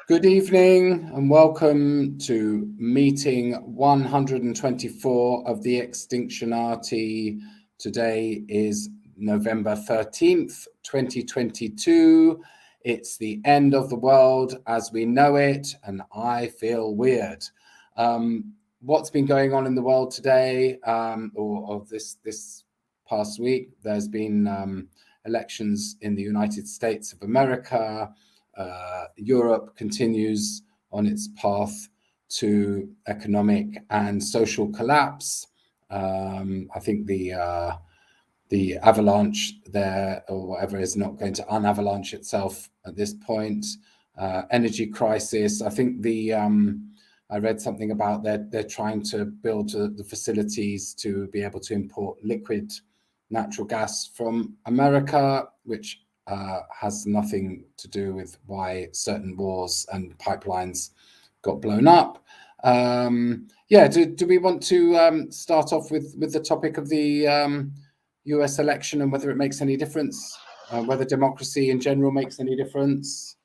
Good evening and welcome to meeting 124 of the Extinctionati. Today is November 13th, 2022. It's the end of the world as we know it, and I feel weird. What's been going on in the world today, or this past week? There's been elections in the United States of America. Europe continues on its path to economic and social collapse. I think the avalanche there, or whatever, is not going to unavalanche itself at this point. Energy crisis. I think I read something about they're trying to build the facilities to be able to import liquid natural gas from America, which has nothing to do with why certain wars and pipelines got blown up. Do we want to start off with the topic of the US election and whether it makes any difference, whether democracy in general makes any difference?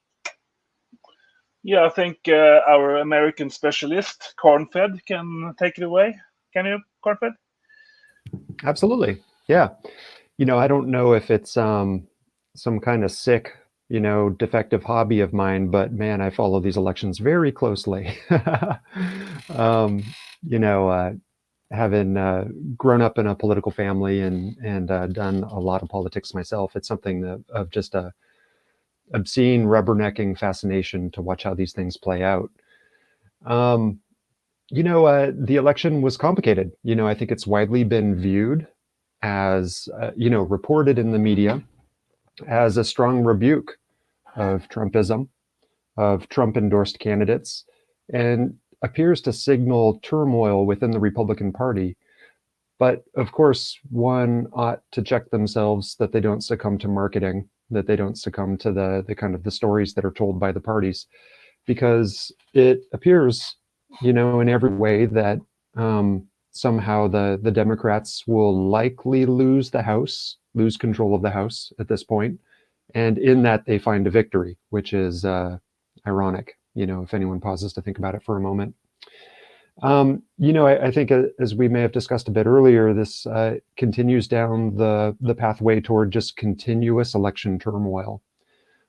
Yeah, I think our American specialist, Cornfed, can take it away. Can you, Cornfed? Absolutely. Yeah. I don't know if it's some kind of sick, defective hobby of mine, but man, I follow these elections very closely. Having grown up in a political family and done a lot of politics myself, it's something of just a obscene rubbernecking fascination to watch how these things play out. The election was complicated. I think it's widely been viewed as, reported in the media as a strong rebuke of Trumpism, of Trump-endorsed candidates, and appears to signal turmoil within the Republican Party. But of course, one ought to check themselves that they don't succumb to marketing, that they don't succumb to the kind of the stories that are told by the parties, because it appears, in every way that somehow the Democrats will likely lose control of the House at this point. And in that they find a victory, which is ironic, if anyone pauses to think about it for a moment. I think as we may have discussed a bit earlier, this continues down the pathway toward just continuous election turmoil.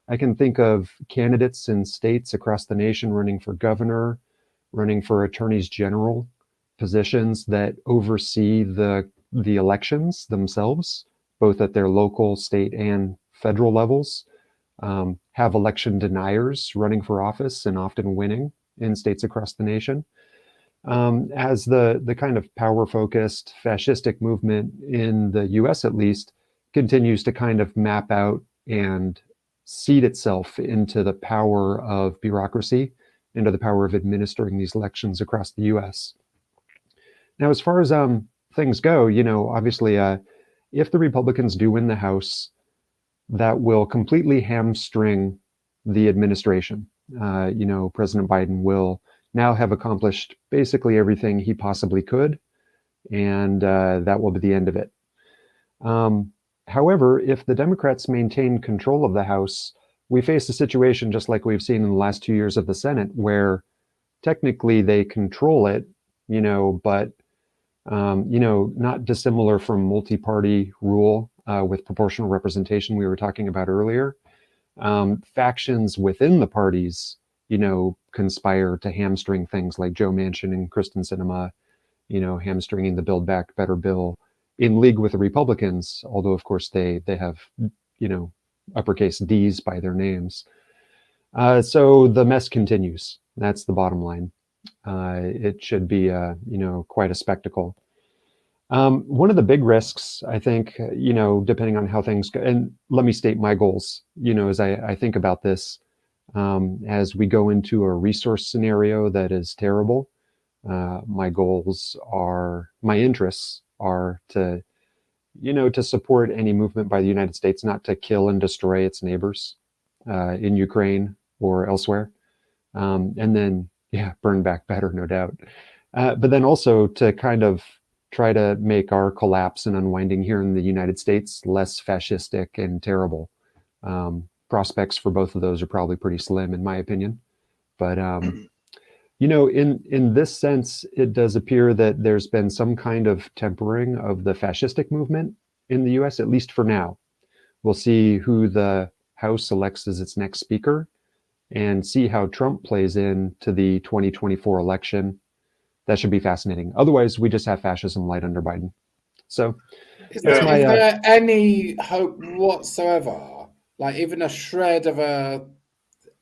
I can think of candidates in states across the nation running for governor, running for attorneys general, positions that oversee the elections themselves, both at their local, state, and federal levels, have election deniers running for office and often winning in states across the nation. As the kind of power-focused fascistic movement in the US, at least, continues to kind of map out and seed itself into the power of bureaucracy, into the power of administering these elections across the US. Now, as far as things go, obviously, if the Republicans do win the House, that will completely hamstring the administration. President Biden will now have accomplished basically everything he possibly could, and that will be the end of it. However, if the Democrats maintain control of the House, we face a situation just like we've seen in the last 2 years of the Senate, where technically they control it, but not dissimilar from multi-party rule with proportional representation we were talking about earlier. Factions within the parties, conspire to hamstring things like Joe Manchin and Kristen Sinema, hamstringing the Build Back Better bill in league with the Republicans, although of course they have, uppercase D's by their names. So the mess continues. That's the bottom line. It should be, quite a spectacle. One of the big risks, I think, depending on how things go, and let me state my goals, as I think about this, as we go into a resource scenario that is terrible, my interests are to, to support any movement by the United States not to kill and destroy its neighbors in Ukraine or elsewhere. And then, burn back better, no doubt. But then also to kind of try to make our collapse and unwinding here in the United States less fascistic and terrible. prospects for both of those are probably pretty slim, in my opinion. But in this sense, it does appear that there's been some kind of tempering of the fascistic movement in the U.S., at least for now. We'll see who the House elects as its next speaker and see how Trump plays into the 2024 election. That should be fascinating. Otherwise, we just have fascism light under Biden. So is there any hope whatsoever, like even a shred of a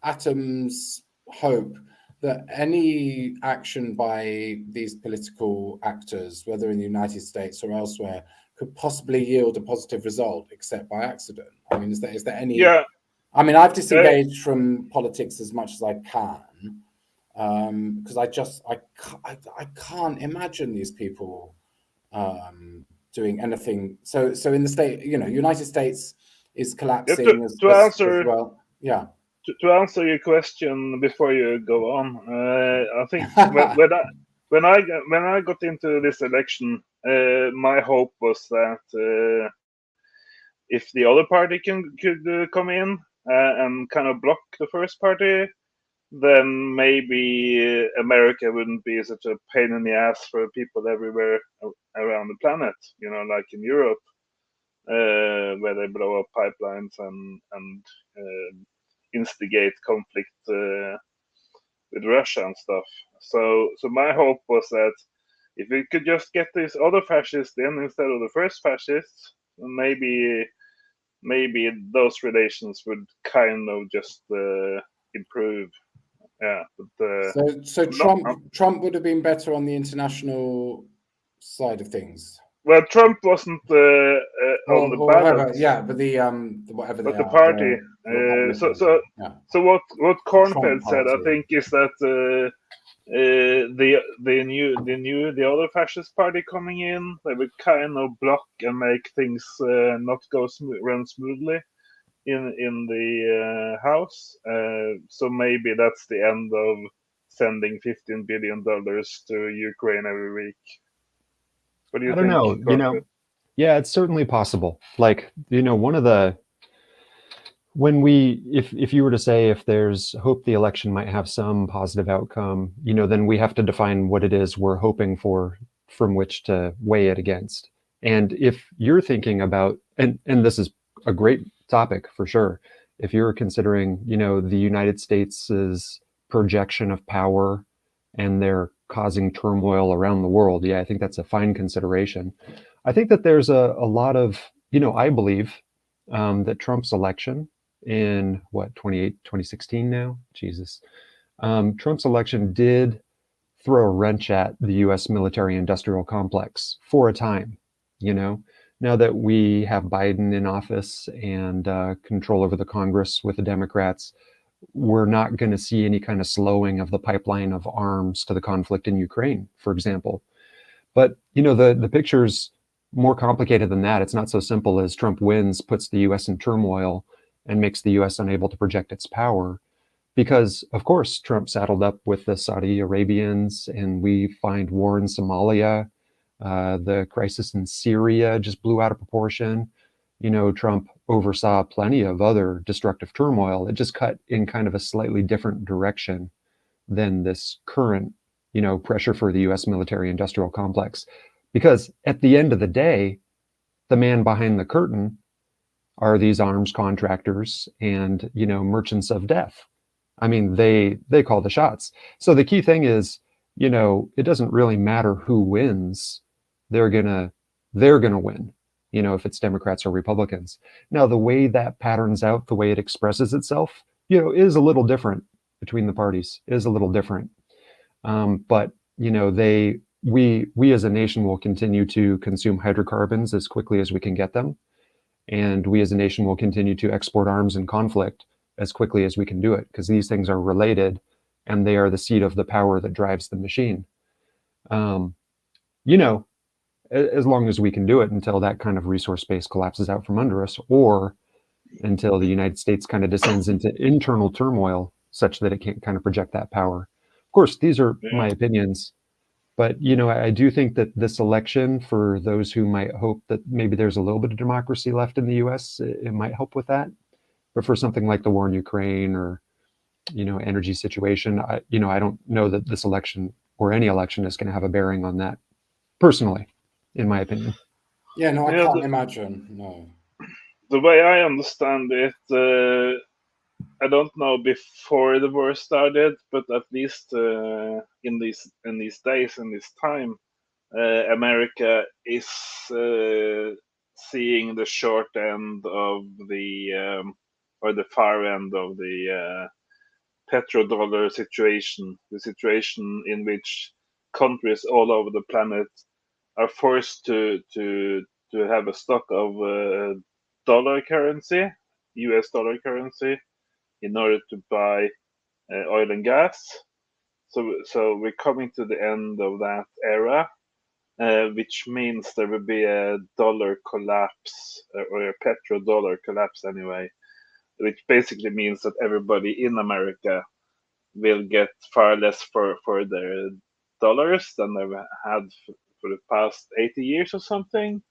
atom's hope, that any action by these political actors, whether in the United States or elsewhere, could possibly yield a positive result, except by accident? I mean, is there any? Yeah. I mean, I've disengaged from politics as much as I can, because I can't imagine these people doing anything. So in the state, United States is collapsing as well. Yeah. To answer your question before you go on, I think when I got into this election, my hope was that if the other party could come in and kind of block the first party, then maybe America wouldn't be such a pain in the ass for people everywhere around the planet. Like in Europe, where they blow up pipelines and instigate conflict with Russia and stuff. So my hope was that if we could just get these other fascists in instead of the first fascists, maybe those relations would kind of just improve. Yeah. But, so Trump would have been better on the international side of things. Well, Trump wasn't on the ballot. Yeah, but the whatever. But the party. So what Kornfeld said, I think, is that the other fascist party coming in, they would kind of block and make things not run smoothly in the House. So maybe that's the end of sending $15 billion to Ukraine every week. What do you think? I don't know. Yeah, it's certainly possible. Like, one of the if you were to say if there's hope the election might have some positive outcome, then we have to define what it is we're hoping for, from which to weigh it against. And if you're thinking about, and this is a great topic for sure, if you're considering, the United States' projection of power and their causing turmoil around the world, yeah, I think that's a fine consideration. I think that there's a lot of, I believe that Trump's election in 2016 now, Jesus, Trump's election did throw a wrench at the U.S. military industrial complex for a time. Now that we have Biden in office and control over the Congress with the Democrats, we're not going to see any kind of slowing of the pipeline of arms to the conflict in Ukraine, for example. But, the picture's more complicated than that. It's not so simple as Trump wins, puts the U.S. in turmoil, and makes the U.S. unable to project its power. Because, of course, Trump saddled up with the Saudi Arabians, and we find war in Somalia. The crisis in Syria just blew out of proportion. Trump oversaw plenty of other destructive turmoil. It just cut in kind of a slightly different direction than this current, pressure for the U.S. military industrial complex. Because at the end of the day, the man behind the curtain are these arms contractors and, merchants of death. I mean, they call the shots. So the key thing is, it doesn't really matter who wins. They're gonna win, if it's Democrats or Republicans. Now, the way that patterns out, the way it expresses itself, is a little different between the parties, is a little different. But, we as a nation will continue to consume hydrocarbons as quickly as we can get them. And we as a nation will continue to export arms in conflict as quickly as we can do it, because these things are related and they are the seat of the power that drives the machine. As long as we can do it until that kind of resource base collapses out from under us, or until the United States kind of descends into internal turmoil such that it can't kind of project that power. Of course, these are my opinions, but, I do think that this election, for those who might hope that maybe there's a little bit of democracy left in the US, it might help with that. But for something like the war in Ukraine or, energy situation, I don't know that this election or any election is going to have a bearing on that personally, in my opinion. Yeah, no, I Yeah, can't imagine. No. the way I understand it, I don't know before the war started, but at least in these days, in this time, America is seeing the short end of the or the far end of the petrodollar situation, the situation in which countries all over the planet are forced to have a stock of dollar currency, U.S. dollar currency, in order to buy oil and gas. So we're coming to the end of that era, which means there will be a dollar collapse or a petrodollar collapse anyway, which basically means that everybody in America will get far less for their dollars than they've had for the past 80 years or something.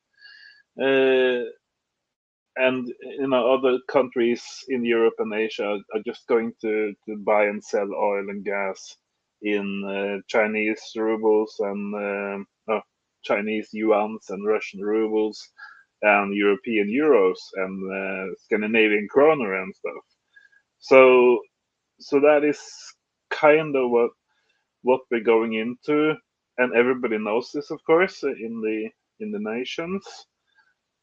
And other countries in Europe and Asia are just going to buy and sell oil and gas in Chinese rubles and Chinese yuans and Russian rubles and European euros and Scandinavian kroner and stuff. So that is kind of what we're going into, and everybody knows this, of course, in the nations,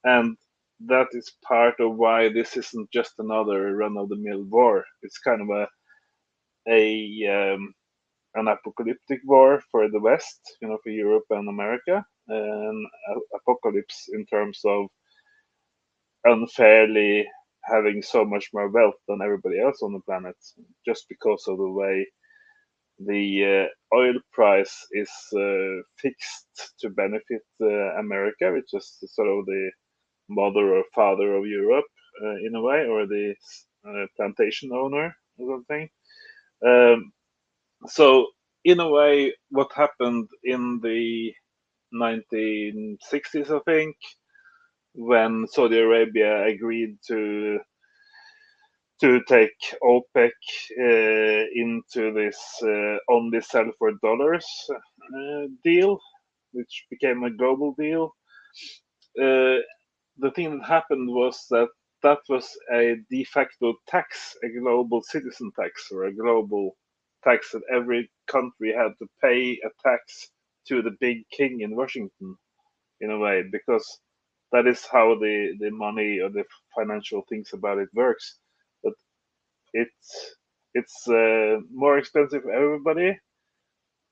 and that is part of why this isn't just another run-of-the-mill war. It's kind of an apocalyptic war for the West, for Europe and America, and apocalypse in terms of unfairly having so much more wealth than everybody else on the planet, just because of the way the oil price is fixed to benefit America, which is sort of the mother or father of Europe in a way, or the plantation owner or something. So in a way, what happened in the 1960s, I think, when Saudi Arabia agreed to take OPEC into this only sell for dollars deal, which became a global deal. The thing that happened was that was a de facto tax, a global citizen tax, or a global tax that every country had to pay a tax to the big king in Washington, in a way, because that is how the money or the financial things about it works. But it's more expensive for everybody,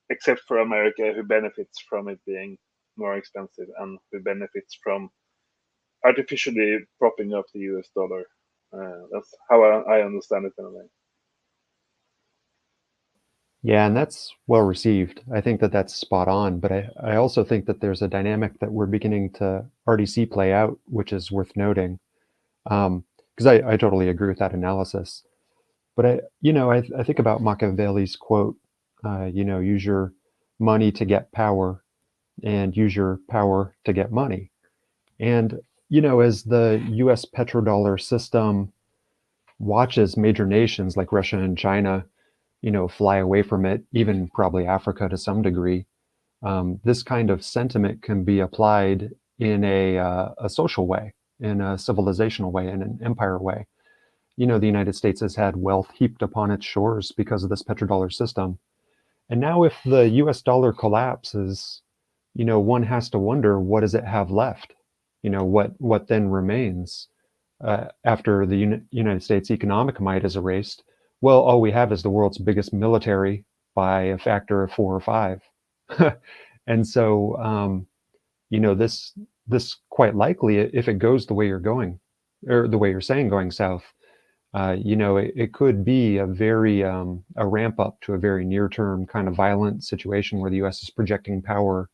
except for America, who benefits from it being more expensive and who benefits from artificially propping up the US dollar. That's how I understand it anyway. Yeah, and that's well received. I think that that's spot on. But I also think that there's a dynamic that we're beginning to already see play out, which is worth noting. Because I totally agree with that analysis. But I think about Machiavelli's quote, use your money to get power and use your power to get money. And, as the US petrodollar system watches major nations like Russia and China, fly away from it, even probably Africa to some degree, this kind of sentiment can be applied in a social way, in a civilizational way, in an empire way. The United States has had wealth heaped upon its shores because of this petrodollar system. And now if the US dollar collapses, one has to wonder, what does it have left? What then remains after the United States economic might is erased? Well, all we have is the world's biggest military by a factor of 4 or 5. And so, this quite likely, if it goes the way you're going, or the way you're saying going south, it could be a very a ramp up to a very near term kind of violent situation where the U.S. is projecting power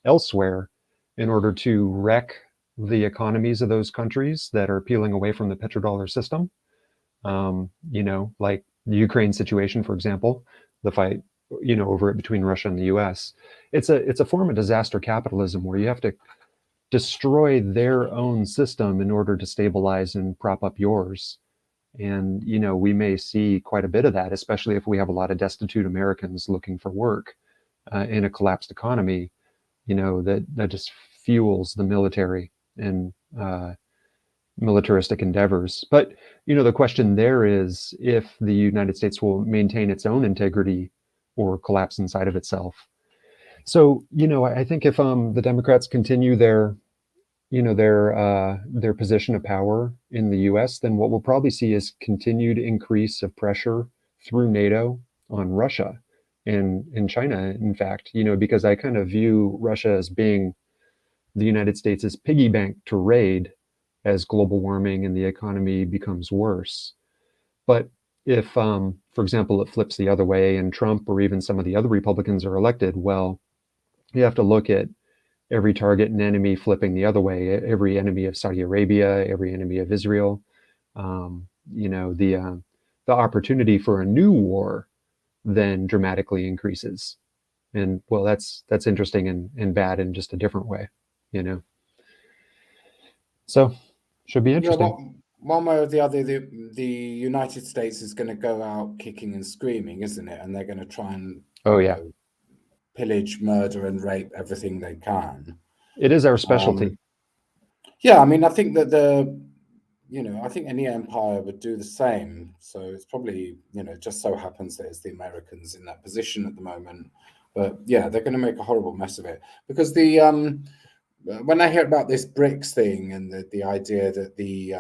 elsewhere in order to wreck the economies of those countries that are peeling away from the petrodollar system. Like the Ukraine situation, for example, the fight, over it between Russia and the U.S. It's a form of disaster capitalism where you have to destroy their own system in order to stabilize and prop up yours. And, we may see quite a bit of that, especially if we have a lot of destitute Americans looking for work in a collapsed economy, that just fuels the military and militaristic endeavors. But, the question there is if the United States will maintain its own integrity or collapse inside of itself. So, I think if the Democrats continue their position of power in the U.S., then what we'll probably see is continued increase of pressure through NATO on Russia and in China, in fact, because I kind of view Russia as being the United States' piggy bank to raid as global warming and the economy becomes worse. But if, for example, it flips the other way and Trump or even some of the other Republicans are elected, well, you have to look at every target and enemy flipping the other way, every enemy of Saudi Arabia, every enemy of Israel. The opportunity for a new war then dramatically increases. And well, that's interesting and bad in just a different way, So should be interesting. One way or the other, the United States is going to go out kicking and screaming, isn't it? And they're going to try and pillage, murder, and rape everything they can. It is our specialty. Yeah, I mean, I think that I think any empire would do the same. So it's probably, it just so happens that it's the Americans in that position at the moment. But yeah, they're going to make a horrible mess of it because when I hear about this BRICS thing and the idea that the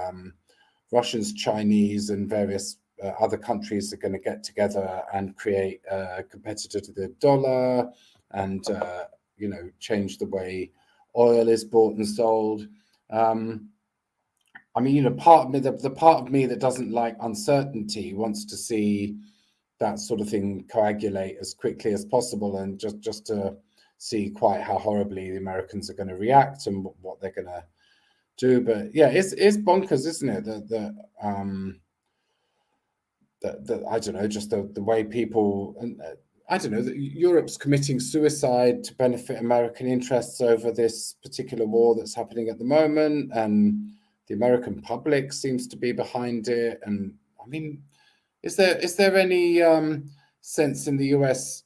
Russians, Chinese, and various other countries are going to get together and create a competitor to the dollar and change the way oil is bought and sold. I mean, part of me, the part of me that doesn't like uncertainty wants to see that sort of thing coagulate as quickly as possible, and just to see quite how horribly the Americans are going to react and what they're going to do. But yeah, it's bonkers, isn't it? That I don't know, just the way people, and I don't know, that Europe's committing suicide to benefit American interests over this particular war that's happening at the moment, and the American public seems to be behind it. And I mean, is there any sense in the US,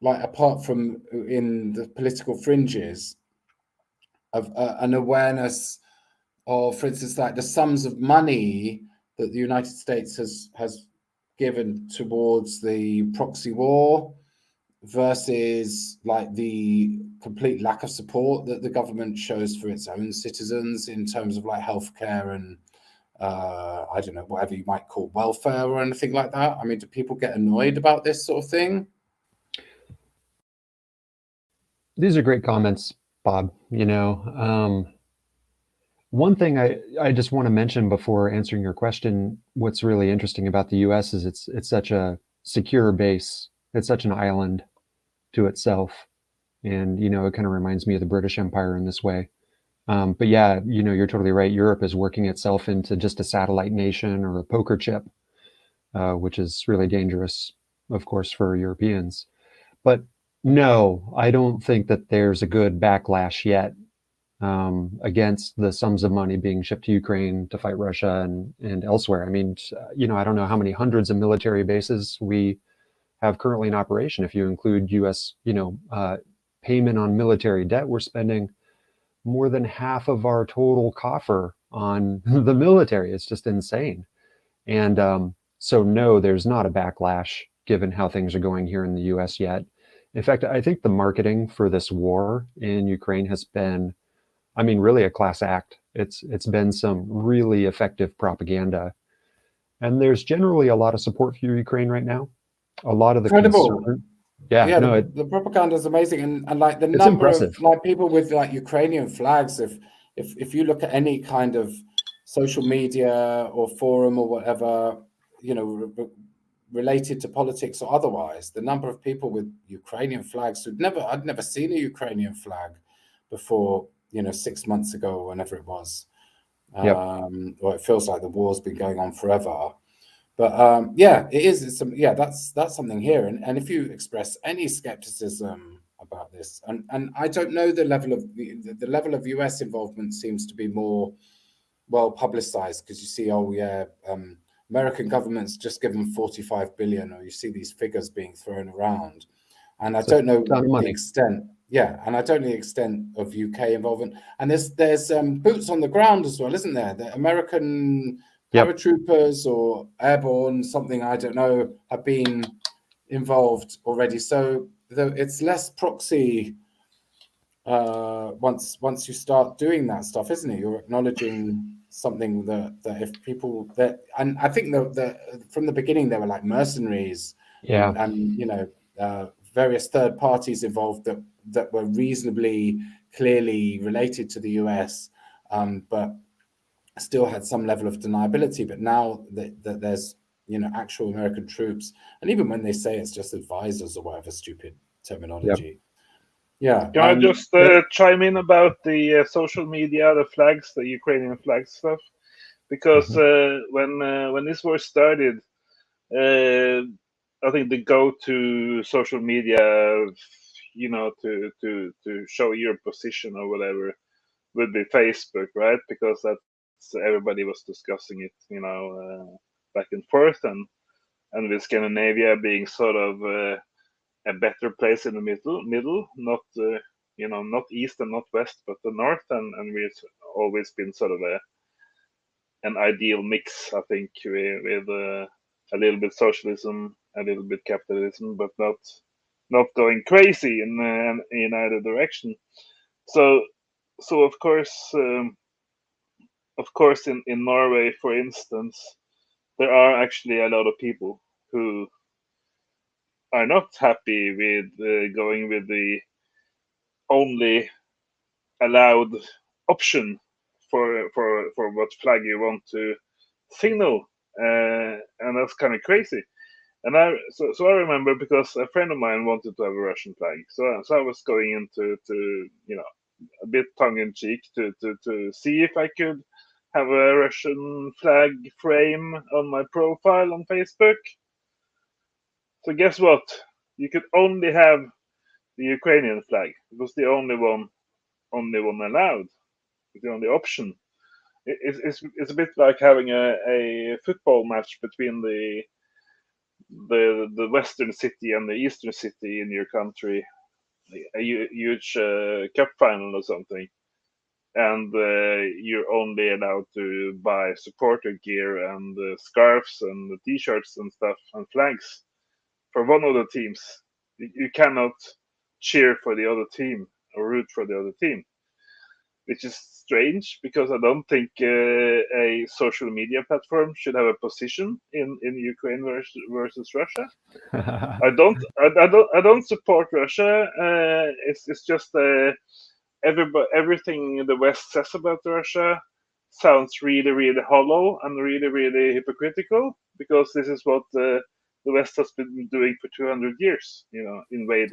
like apart from in the political fringes, of an awareness of, for instance, like the sums of money that the United States has given towards the proxy war versus like the complete lack of support that the government shows for its own citizens in terms of like healthcare and I don't know, whatever you might call welfare or anything like that? I mean, do people get annoyed about this sort of thing? These are great comments, Bob. One thing I just want to mention before answering your question, what's really interesting about the US is it's such a secure base. It's such an island to itself. And, it kind of reminds me of the British Empire in this way. But yeah, you're totally right. Europe is working itself into just a satellite nation or a poker chip, which is really dangerous, of course, for Europeans. But no, I don't think that there's a good backlash yet against the sums of money being shipped to Ukraine to fight Russia and elsewhere. I mean, I don't know how many hundreds of military bases we have currently in operation. If you include U.S., payment on military debt, we're spending more than half of our total coffer on the military. It's just insane. And so no, there's not a backlash given how things are going here in the U.S. yet. In fact, I think the marketing for this war in Ukraine has been, I mean, really a class act. It's been some really effective propaganda. And there's generally a lot of support for Ukraine right now. A lot of the concern. Yeah, the propaganda is amazing, and like the number impressive. of like people with like Ukrainian flags. If you look at any kind of social media or forum or whatever, related to politics or otherwise, the number of people with Ukrainian flags I'd never seen a Ukrainian flag before, 6 months ago or whenever it was. Yep. Or it feels like the war's been going on forever. But yeah, it is. That's something here. And if you express any skepticism about this, and I don't know the level of the level of US involvement seems to be more well publicized, because you see, oh yeah, American government's just given 45 billion, or you see these figures being thrown around, and I don't know the extent. Yeah, and I don't know the extent of UK involvement. And there's boots on the ground as well, isn't there? The American paratroopers or airborne, something, I don't know, have been involved already. So it's less proxy once you start doing that stuff, isn't it? You're acknowledging something that if people that, and I think that from the beginning they were like mercenaries, and you know, various third parties involved that were reasonably clearly related to the US, but still had some level of deniability. But now that there's, you know, actual American troops, and even when they say it's just advisors or whatever stupid terminology. Yeah. Can I just chime in about the social media, the flags, the Ukrainian flag stuff? Because when this war started, I think the go-to social media, you know, to show your position or whatever, would be Facebook, right? Because that's, everybody was discussing it, you know, back and forth, and with Scandinavia being sort of a better place in the middle, not you know, not east and not west, but the north, and we've always been sort of an ideal mix, I think, with a little bit socialism, a little bit capitalism, but not going crazy in either direction. So of course, in Norway, for instance, there are actually a lot of people who are not happy with going with the only allowed option for what flag you want to signal, and that's kind of crazy. And so I remember, because a friend of mine wanted to have a Russian flag, so I was going into you know, a bit tongue in cheek to see if I could have a Russian flag frame on my profile on Facebook. So guess what? You could only have the Ukrainian flag. It was the only one allowed, the only option. It's a bit like having a football match between the western city and the eastern city in your country, a huge cup final or something, and you're only allowed to buy supporter gear and scarves and t-shirts and stuff and flags for one of the teams. You cannot cheer for the other team or root for the other team, which is strange, because I don't think a social media platform should have a position in Ukraine versus Russia. I don't support Russia. It's just everything the West says about Russia sounds really, really hollow and really, really hypocritical, because this is what the West has been doing for 200 years. You know, invade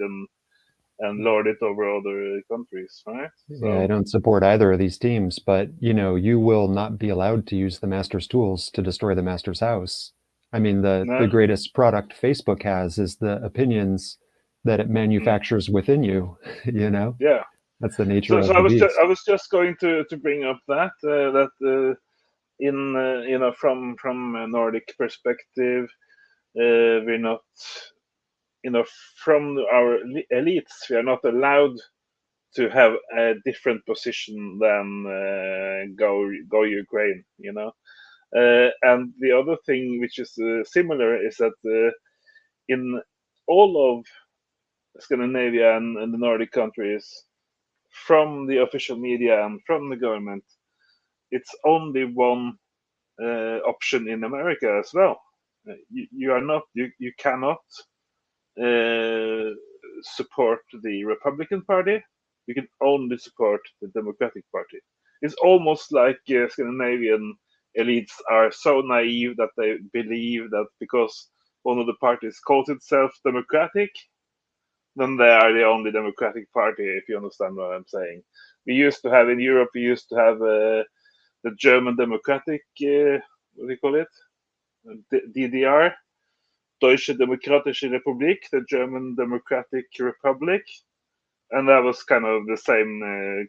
and lord it over other countries, right? So, yeah, I don't support either of these teams, but you know, you will not be allowed to use the master's tools to destroy the master's house. I mean, the greatest product Facebook has is the opinions that it manufactures within you. You know, yeah, that's the nature of so the beast. I was just going to bring up that in you know, from a Nordic perspective, we're not, you know, from our elites, we are not allowed to have a different position than go Ukraine, you know. And the other thing which is similar is that in all of Scandinavia and the Nordic countries, from the official media and from the government, it's only one option in America as well. You cannot support the Republican Party. You can only support the Democratic Party. It's almost like Scandinavian elites are so naive that they believe that because one of the parties calls itself democratic, then they are the only democratic party, if you understand what I'm saying. We used to have in Europe, the German Democratic, what do you call it? DDR, Deutsche Demokratische Republik, the German Democratic Republic. And that was kind of the same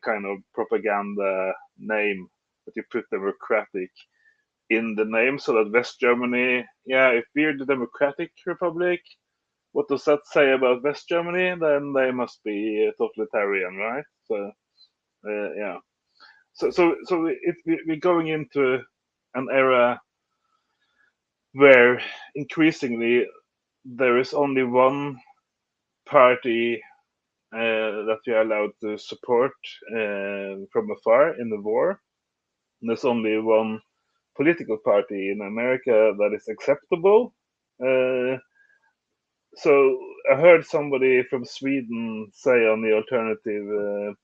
kind of propaganda name that you put democratic in the name, so that West Germany, if we're the Democratic Republic, what does that say about West Germany? Then they must be totalitarian, right? So we're going into an era where increasingly there is only one party that we are allowed to support from afar in the war. And there's only one political party in America that is acceptable. So I heard somebody from Sweden say on the alternative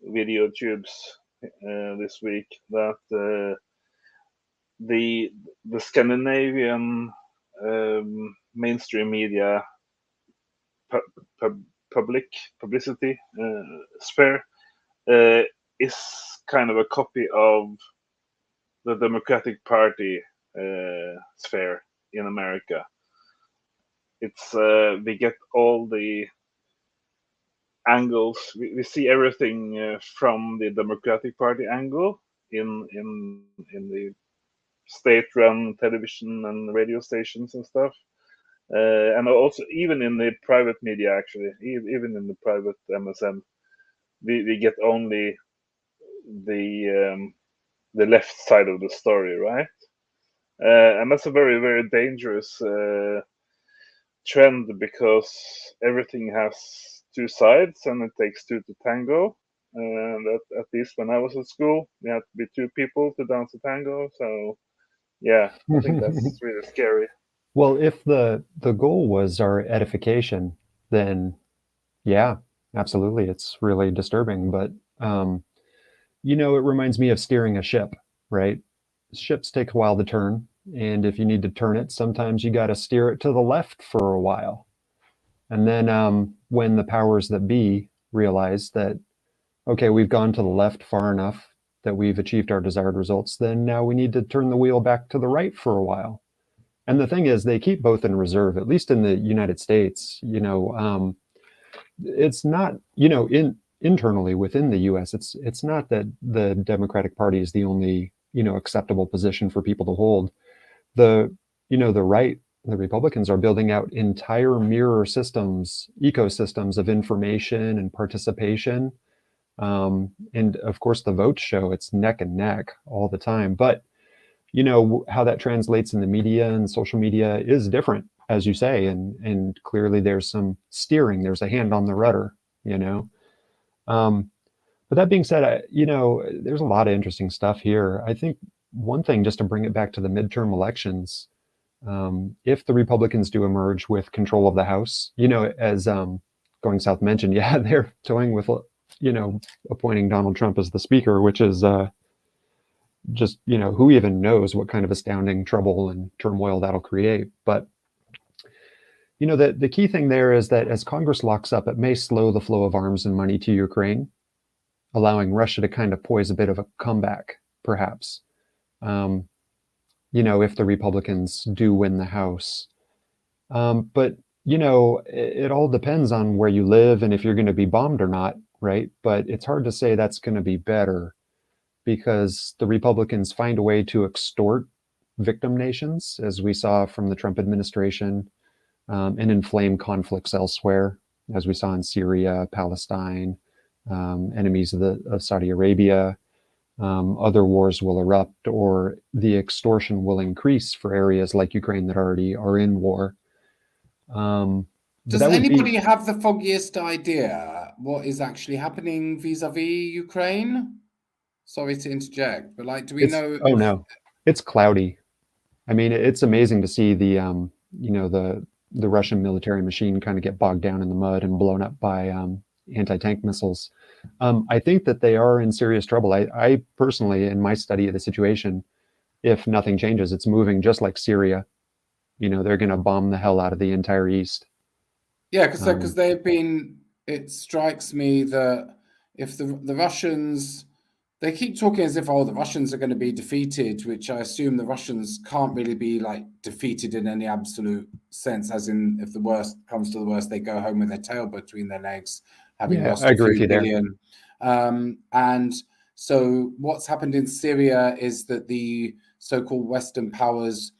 video tubes this week that the Scandinavian mainstream media publicity sphere is kind of a copy of the Democratic Party sphere in America. It's we get all the angles. We see everything from the Democratic Party angle in the state-run television and radio stations and stuff, and also even in the private media. Actually, even in the private MSM, we get only the left side of the story, right? And that's a very, very dangerous trend, because everything has two sides and it takes two to tango. And at least when I was at school, we had to be two people to dance a tango. So yeah, I think that's really scary. Well, if the goal was our edification, then yeah, absolutely, it's really disturbing. But it reminds me of steering a ship, right? Ships take a while to turn, and if you need to turn it, sometimes you got to steer it to the left for a while. And then when the powers that be realize that, okay, we've gone to the left far enough that we've achieved our desired results, then now we need to turn the wheel back to the right for a while. And the thing is, they keep both in reserve, at least in the United States. It's not, internally within the U.S., it's not that the Democratic Party is the only, acceptable position for people to hold. The right, the Republicans are building out entire mirror systems, ecosystems of information and participation. And of course, the votes show it's neck and neck all the time. But how that translates in the media and social media is different, as you say, and clearly there's some steering, there's a hand on the rudder, but that being said, there's a lot of interesting stuff here. I think one thing, just to bring it back to the midterm elections, if the Republicans do emerge with control of the House, as Going South mentioned, they're toying with, appointing Donald Trump as the speaker, which is just, who even knows what kind of astounding trouble and turmoil that'll create. But, the key thing there is that as Congress locks up, it may slow the flow of arms and money to Ukraine, allowing Russia to kind of poise a bit of a comeback, perhaps, if the Republicans do win the House. But, it all depends on where you live and if you're going to be bombed or not, right? But it's hard to say that's going to be better, because the Republicans find a way to extort victim nations, as we saw from the Trump administration, and inflame conflicts elsewhere, as we saw in Syria, Palestine, enemies of Saudi Arabia. Other wars will erupt, or the extortion will increase for areas like Ukraine that already are in war. Does anybody have the foggiest idea what is actually happening vis-a-vis Ukraine? Sorry to interject, but do we know? Oh no, it's cloudy. I mean, it's amazing to see the the Russian military machine kind of get bogged down in the mud and blown up by anti-tank missiles. I think that they are in serious trouble. I personally, in my study of the situation, if nothing changes, it's moving just like Syria. They're going to bomb the hell out of the entire east. Yeah, because they've been. It strikes me that if the Russians, they keep talking as if, the Russians are going to be defeated, which I assume the Russians can't really be defeated in any absolute sense, as in if the worst comes to the worst, they go home with their tail between their legs, having lost a few billion. And So what's happened in Syria is that the so-called Western powers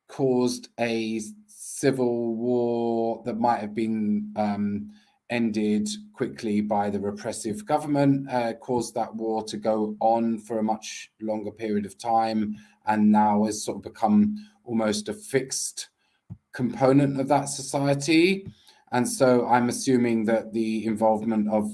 caused a civil war that might have been ended quickly by the repressive government, caused that war to go on for a much longer period of time, and now has sort of become almost a fixed component of that society. And so I'm assuming that the involvement of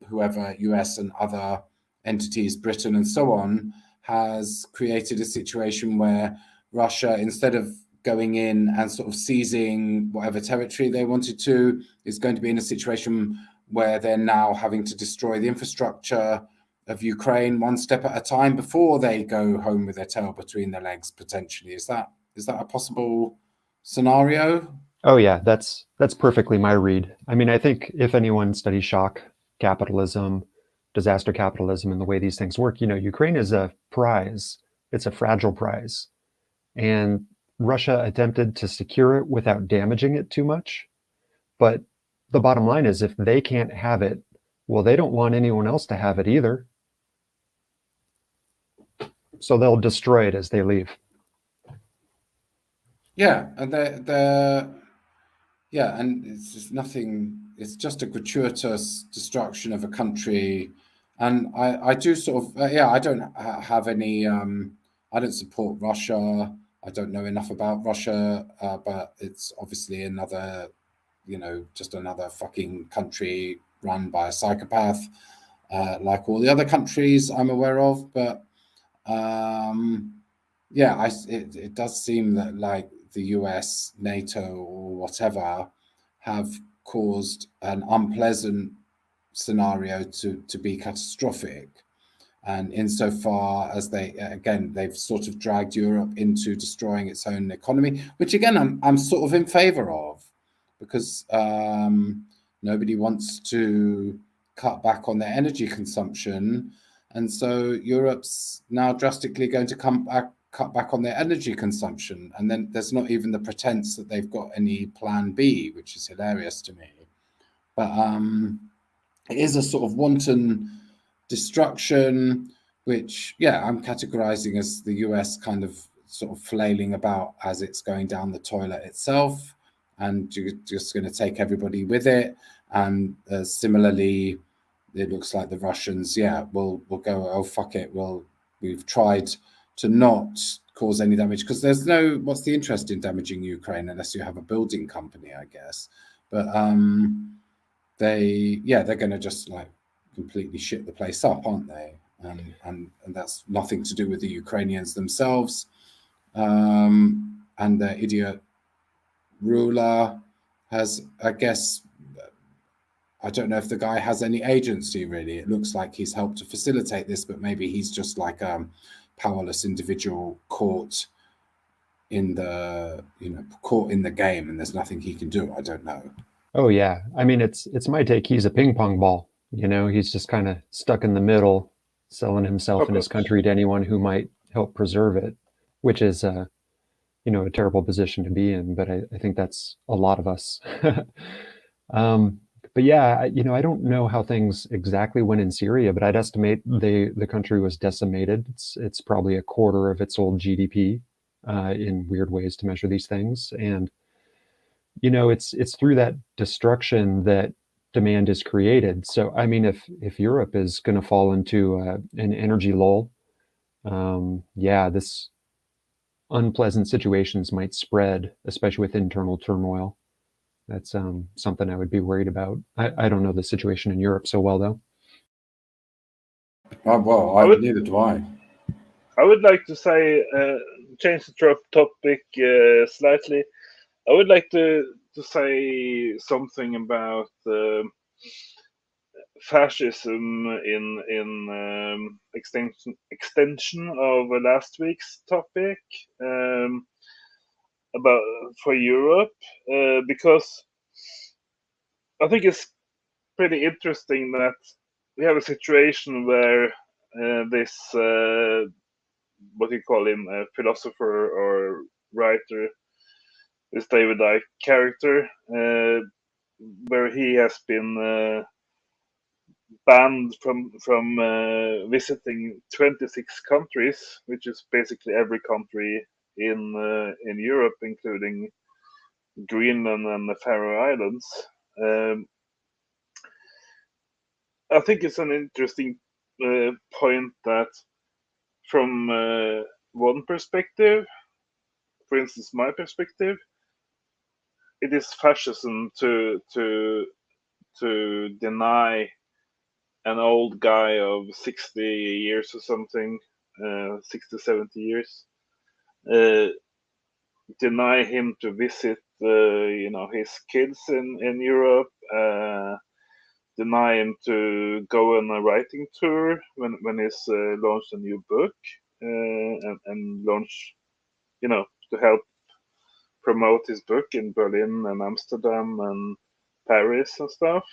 whoever, US and other entities, Britain and so on, has created a situation where Russia, instead of going in and sort of seizing whatever territory they wanted to, is going to be in a situation where they're now having to destroy the infrastructure of Ukraine one step at a time before they go home with their tail between their legs, potentially. Is that a possible scenario? Oh yeah, that's perfectly my read. I mean, I think if anyone studies shock capitalism, disaster capitalism, and the way these things work, Ukraine is a prize. It's a fragile prize. And Russia attempted to secure it without damaging it too much. But the bottom line is if they can't have it, well, they don't want anyone else to have it either. So they'll destroy it as they leave. Yeah, and and it's just nothing. It's just a gratuitous destruction of a country, and I do sort of I don't have any. I don't support Russia. I don't know enough about Russia, but it's obviously another, just another fucking country run by a psychopath, like all the other countries I'm aware of. But it does seem that like the US, NATO, or whatever have caused an unpleasant scenario to be catastrophic. And insofar as they've sort of dragged Europe into destroying its own economy, which again I'm sort of in favor of, because nobody wants to cut back on their energy consumption, and so Europe's now drastically going to cut back on their energy consumption, and then there's not even the pretense that they've got any plan B, which is hilarious to me. But it is a sort of wanton destruction, which I'm categorizing as the US kind of sort of flailing about as it's going down the toilet itself, and you're just going to take everybody with it. And similarly, it looks like the Russians, will go, oh fuck it, we've tried to not cause any damage, because there's what's the interest in damaging Ukraine unless you have a building company, I guess. But they're going to just like completely shit the place up, aren't they? And that's nothing to do with the Ukrainians themselves. And the idiot ruler has, I guess, I don't know if the guy has any agency really. It looks like he's helped to facilitate this, but maybe he's just like a powerless individual caught in the game, and there's nothing he can do. I don't know. Oh yeah, I mean it's my take. He's a ping pong ball. He's just kind of stuck in the middle, selling himself and his country to anyone who might help preserve it, which is a terrible position to be in. But I think that's a lot of us. But yeah, I don't know how things exactly went in Syria, but I'd estimate the country was decimated. It's probably a quarter of its old GDP, in weird ways to measure these things. And it's through that destruction that demand is created. So I mean, if Europe is going to fall into an energy lull, this unpleasant situations might spread, especially with internal turmoil. That's something I would be worried about. I don't know the situation in Europe so well, though. Neither do I. I would like to say, change the topic slightly. I would like to say something about fascism in extension of last week's topic, about for Europe, because I think it's pretty interesting that we have a situation where this what do you call him, a philosopher or writer, this David Icke character, where he has been banned from visiting 26 countries, which is basically every country in Europe, including Greenland and the Faroe Islands. I think it's an interesting point that from one perspective, for instance, my perspective, it is fascism to deny an old guy of 60 years or something, 60, 70 years, deny him to visit, his kids in Europe, deny him to go on a writing tour when he's launched a new book, and launch, to help promote his book in Berlin and Amsterdam and Paris and stuff.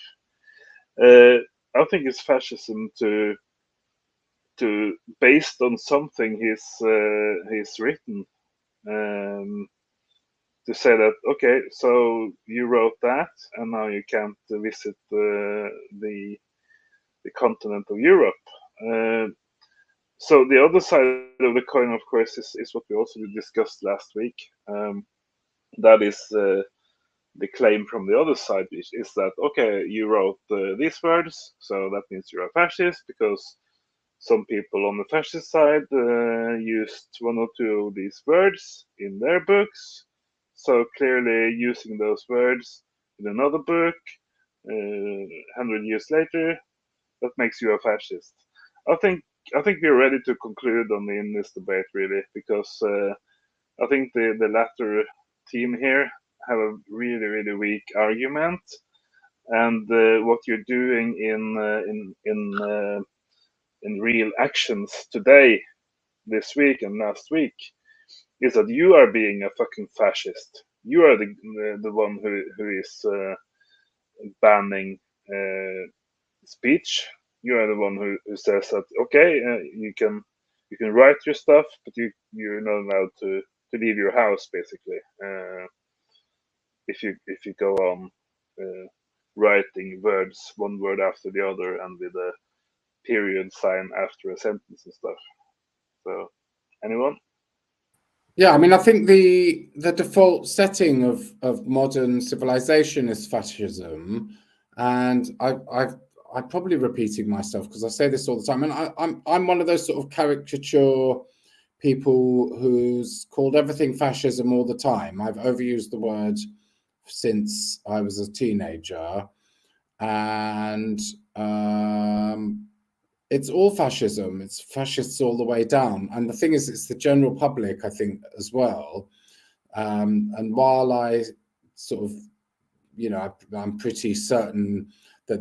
I think it's fascism to based on something he's written, to say that, okay, so you wrote that and now you can't visit the continent of Europe. So the other side of the coin, of course, is what we also discussed last week. That is the claim from the other side is that, okay, you wrote these words, so that means you're a fascist, because some people on the fascist side used one or two of these words in their books. So clearly using those words in another book 100 years later, that makes you a fascist. I think we're ready to conclude in this debate, really, because I think the latter team here have a really, really weak argument, and what you're doing in real actions today, this week and last week, is that you are being a fucking fascist. You are the one who is banning speech. You are the one who says that, okay, you can write your stuff, but you're not allowed to leave your house, basically, if you go on writing words one word after the other and with a period sign after a sentence and stuff. So, anyone? Yeah, I mean, I think the default setting of modern civilization is fascism, and I'm probably repeating myself because I say this all the time, and I'm one of those sort of caricature people who's called everything fascism all the time. I've overused the word since I was a teenager, and it's all fascism. It's fascists all the way down. And the thing is, it's the general public, I think, as well. And while I sort of, I'm pretty certain that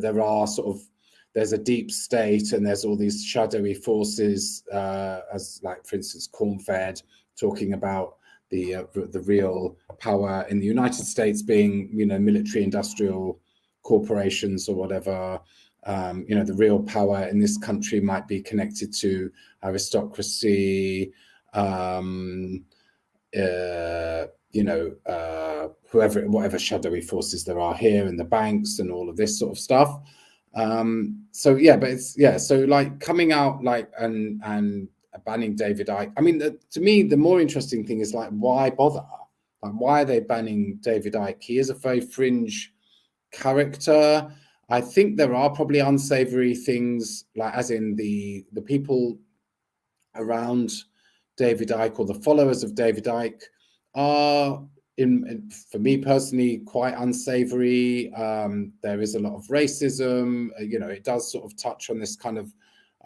there's a deep state and there's all these shadowy forces, as like, for instance, Corn-Fed talking about the real power in the United States being, military industrial corporations or whatever. The real power in this country might be connected to aristocracy, whatever shadowy forces there are here in the banks and all of this sort of stuff. So like coming out like and banning David Icke. I mean, to me, the more interesting thing is like, why bother? Like, why are they banning David Icke? He is a very fringe character. I think there are probably unsavory things, like as in the people around David Icke or the followers of David Icke are, for me personally, quite unsavory. There is a lot of racism. It does sort of touch on this kind of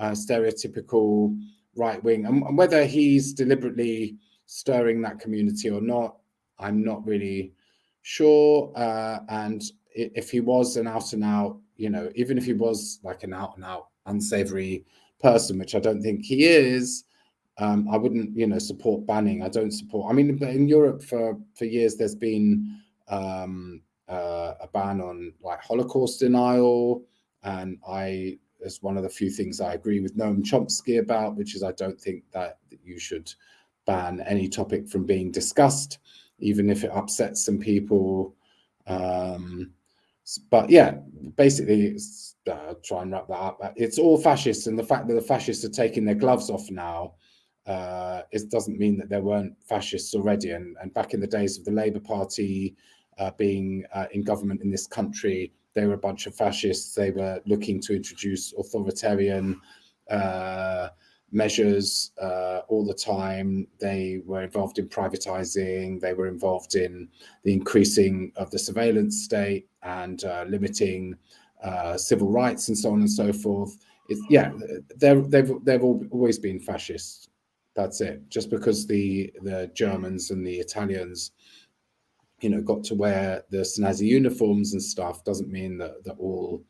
stereotypical right wing, and whether he's deliberately stirring that community or not, I'm not really sure. And if he was an out and out, even if he was like an out and out unsavory person, which I don't think he is, I wouldn't, support banning. I don't support. I mean, but in Europe for years, there's been a ban on like Holocaust denial, and it's one of the few things I agree with Noam Chomsky about, which is I don't think that you should ban any topic from being discussed, even if it upsets some people. But yeah, basically, try and wrap that up. It's all fascists, and the fact that the fascists are taking their gloves off now, it doesn't mean that there weren't fascists already. And back in the days of the Labour Party being in government in this country, they were a bunch of fascists. They were looking to introduce authoritarian measures all the time. They were involved in privatizing. They were involved in the increasing of the surveillance state and limiting civil rights and so on and so forth. Yeah, they've always been fascists. That's it. Just because the Germans and the Italians, got to wear the Nazi uniforms and stuff doesn't mean that all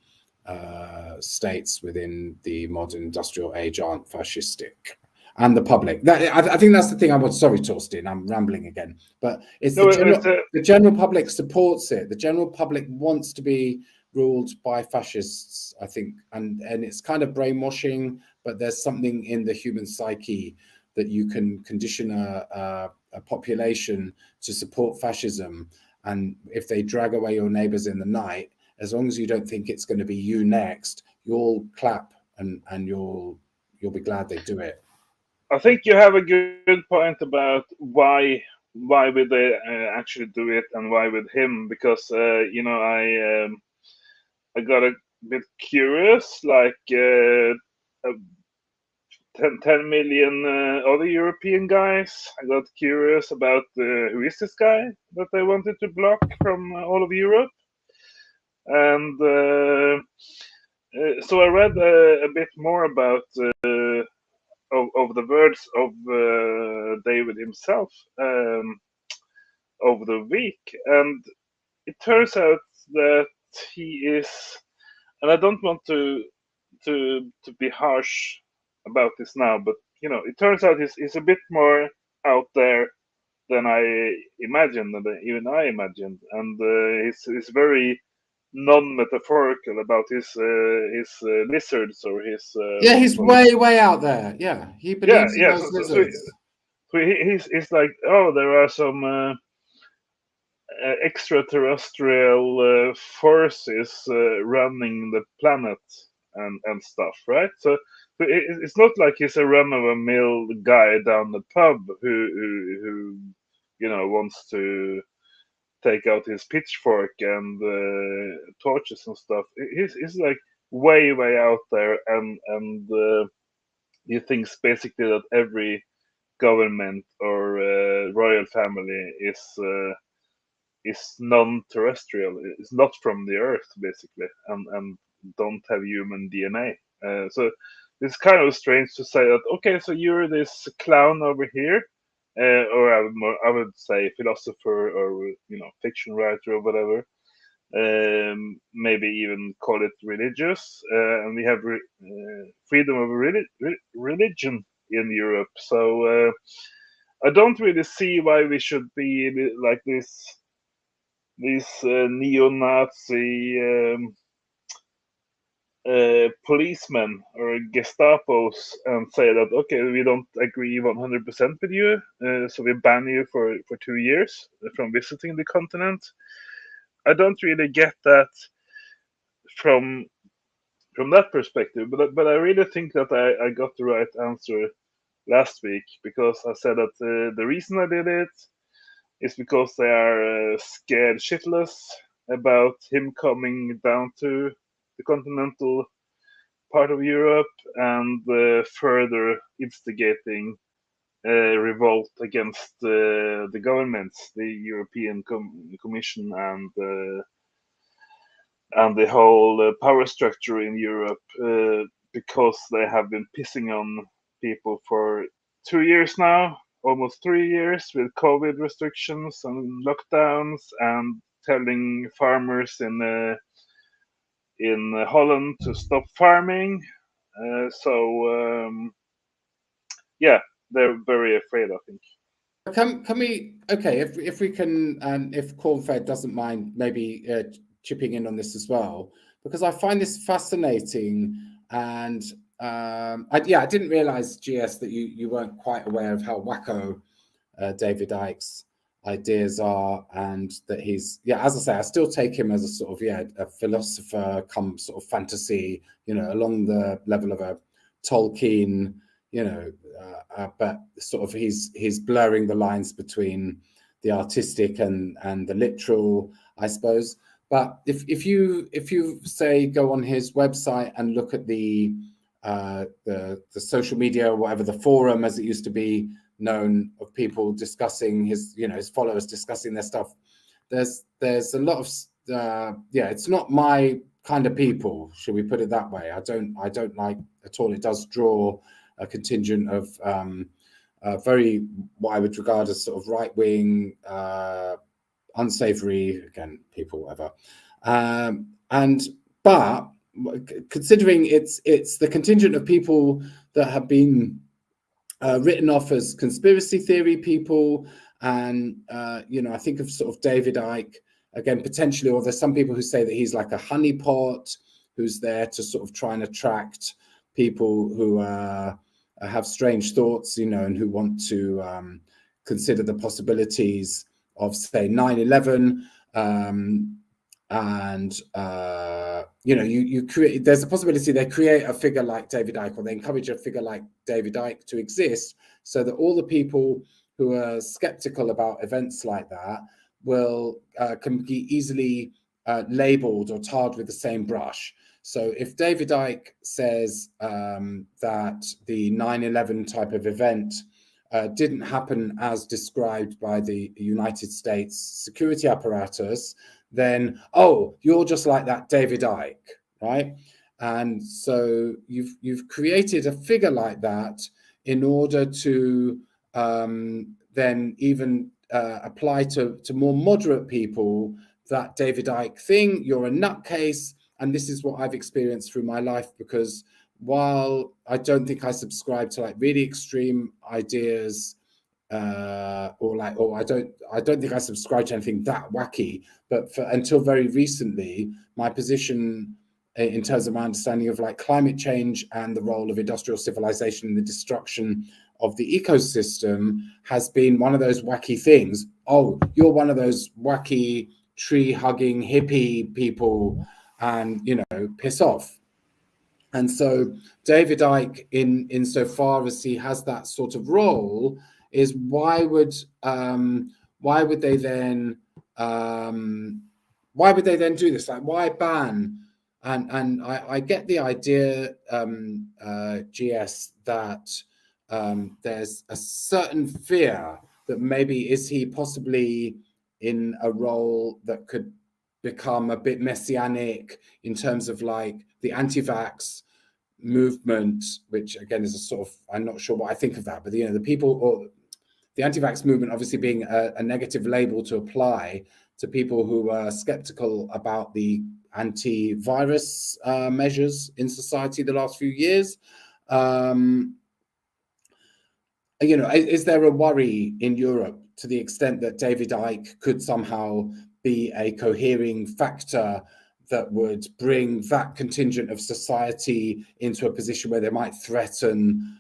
states within the modern industrial age aren't fascistic. And the public. I think that's the thing I want. Sorry, Torsten, I'm rambling again. But it's the general public supports it. The general public wants to be ruled by fascists, I think, and it's kind of brainwashing. But there's something in the human psyche that you can condition a population to support fascism, and if they drag away your neighbors in the night, as long as you don't think it's going to be you next, you'll clap and you'll be glad they do it. I think you have a good point about why would they actually do it and why with him, because I got a bit curious, like 10 million other European guys. I got curious about who is this guy that they wanted to block from all of Europe, and so I read a bit more about of the words of David himself over the week, and it turns out that he is, and I don't want to be harsh about this now, but it turns out he's a bit more out there than I imagined, than even I imagined, and he's very non-metaphorical about his lizards or his he's way out there. Yeah, he believes in those lizards. So he's like, oh, there are some extraterrestrial forces running the planet and stuff, right? So it's not like he's a run-of-the-mill guy down the pub who wants to take out his pitchfork and torches and stuff. He's like way out there, and he thinks basically that every government or royal family is non-terrestrial, is not from the earth basically, and don't have human DNA. So it's kind of strange to say that, okay, so you're this clown over here, or I would say philosopher or fiction writer or whatever. Maybe even call it religious, and we have freedom of religion in Europe. So I don't really see why we should be like these neo-Nazi policemen or Gestapos and say that, okay, we don't agree 100% with you, so we ban you for 2 years from visiting the continent. I don't really get that from that perspective, but I really think that I got the right answer last week, because I said that the reason I did it is because they are scared shitless about him coming down to the continental part of Europe and further instigating revolt against the governments, the European Commission, and the whole power structure in Europe, because they have been pissing on people for 2 years now, almost 3 years, with COVID restrictions and lockdowns, and telling farmers in Holland to stop farming. Yeah, they're very afraid, I think. Can we, okay, if we can, and if Cornfed doesn't mind, maybe chipping in on this as well, because I find this fascinating, and I didn't realize, GS, that you weren't quite aware of how wacko David Icke's ideas are, and that he's, as I say, I still take him as a sort of a philosopher come sort of fantasy, along the level of a Tolkien, but sort of he's blurring the lines between the artistic and the literal, I suppose. But if you say go on his website and look at the social media, or whatever, the forum as it used to be known, of people discussing his followers discussing their stuff, there's a lot of it's not my kind of people, should we put it that way. I don't like at all. It does draw a contingent of very, what I would regard as sort of right-wing, unsavory, again, people, whatever. But considering it's the contingent of people that have been written off as conspiracy theory people, and I think of sort of David Icke again, potentially, or there's some people who say that he's like a honeypot who's there to sort of try and attract people who have strange thoughts, and who want to consider the possibilities of, say, 9/11. You create, there's a possibility they create a figure like David Icke, or they encourage a figure like David Icke to exist, so that all the people who are skeptical about events like that can be easily labeled or tarred with the same brush. So if David Icke says that the 9/11 type of event didn't happen as described by the United States security apparatus, then, you're just like that David Icke, right? And so you've created a figure like that in order to then even apply to more moderate people that David Icke thing. You're a nutcase. And this is what I've experienced through my life, because while I don't think I subscribe to like really extreme ideas, or I don't think I subscribe to anything that wacky, but until very recently, my position in terms of my understanding of like climate change and the role of industrial civilization in the destruction of the ecosystem has been one of those wacky things. You're one of those wacky tree hugging hippie people, and piss off. And so David Icke, insofar as he has that sort of role, is why would they then do this? Like, why ban? And I get the idea, GS, that there's a certain fear that maybe is he possibly in a role that could become a bit messianic in terms of like the anti-vax movement, which again is a sort of, I'm not sure what I think of that, but the people, or the anti-vax movement obviously being a negative label to apply to people who are skeptical about the anti-virus measures in society the last few years. Is there a worry in Europe to the extent that David Icke could somehow be a cohering factor that would bring that contingent of society into a position where they might threaten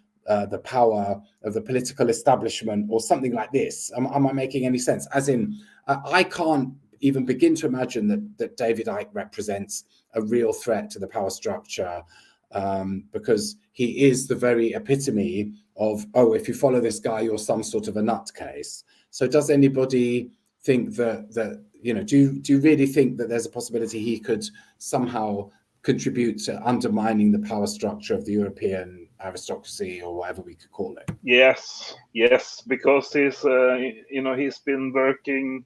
the power of the political establishment or something like this? Am I making any sense? As in, I can't even begin to imagine that David Icke represents a real threat to the power structure, because he is the very epitome of, if you follow this guy, you're some sort of a nutcase. So does anybody think that do you really think that there's a possibility he could somehow contribute to undermining the power structure of the European aristocracy, or whatever we could call it? Yes, because he's been working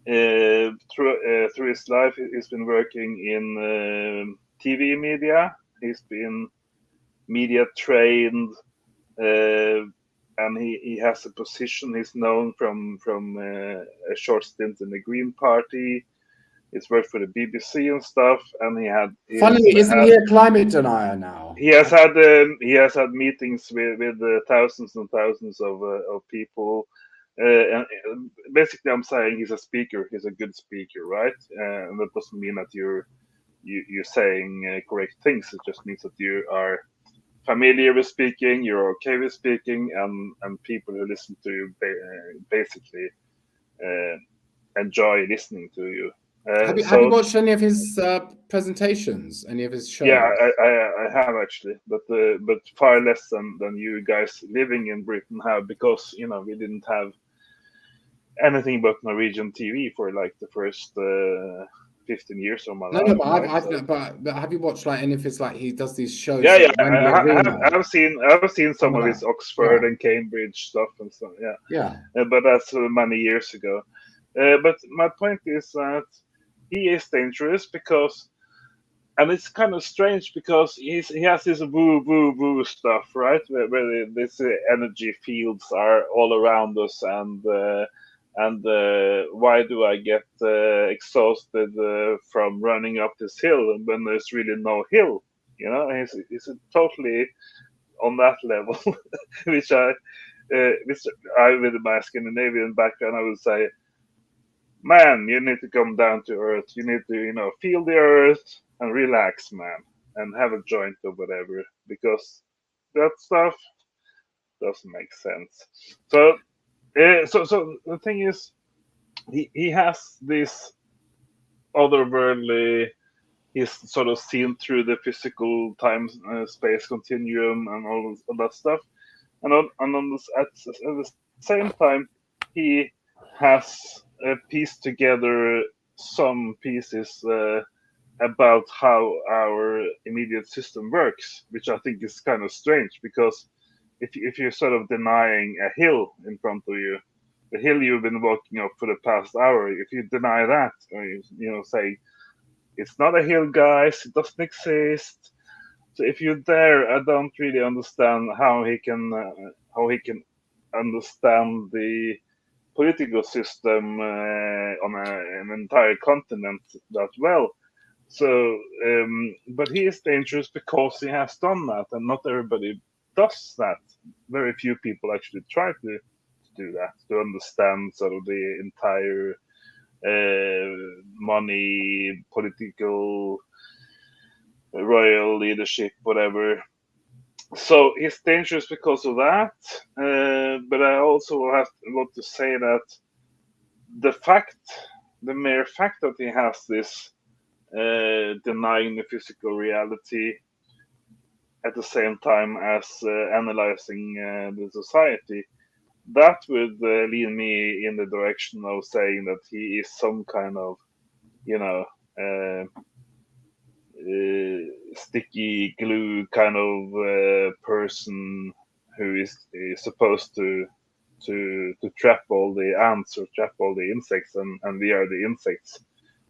through his life. He's been working in TV media. He's been media trained, and he has a position. He's known from a short stint in the Green Party. He's worked for the BBC and stuff, and Funnily, isn't he a climate denier now? He has had meetings with thousands and thousands of people. And basically, I'm saying he's a speaker. He's a good speaker, right? And that doesn't mean that you're saying correct things. It just means that you are familiar with speaking, you're okay with speaking, and people who listen to you basically enjoy listening to you. Have you watched any of his presentations, any of his shows? Yeah, I have actually, but far less than you guys living in Britain have, because we didn't have anything but Norwegian TV for like the first 15 years of my life. No, but have you watched like any of his, like, he does these shows? Yeah, at Wembley Arena? I've seen some of his Oxford and Cambridge stuff and stuff. Yeah. But that's many years ago. But my point is that he is dangerous because, and it's kind of strange because he has this woo stuff, right? Where these energy fields are all around us, and why do I get exhausted from running up this hill when there's really no hill? He's totally on that level, which I with my Scandinavian background, I would say, man, you need to come down to earth. You need to, feel the earth and relax, man, and have a joint or whatever, because that stuff doesn't make sense. So the thing is, he has this otherworldly. He's sort of seen through the physical time space continuum and all that stuff, and at the same time, he has pieced together some pieces about how our immediate system works, which I think is kind of strange, because if you're sort of denying a hill in front of you, the hill you've been walking up for the past hour, if you deny that, or say it's not a hill, guys, it doesn't exist. So if you're there, I don't really understand how he can understand the political system on an entire continent that well. So, but he is dangerous because he has done that, and not everybody does that. Very few people actually try to do that, to understand sort of the entire money, political, royal leadership, whatever. So he's dangerous because of that. But I also want to say that the mere fact that he has this denying the physical reality at the same time as analyzing the society, that would lead me in the direction of saying that he is some kind of, sticky glue kind of person who is supposed to trap all the ants or trap all the insects, and we are the insects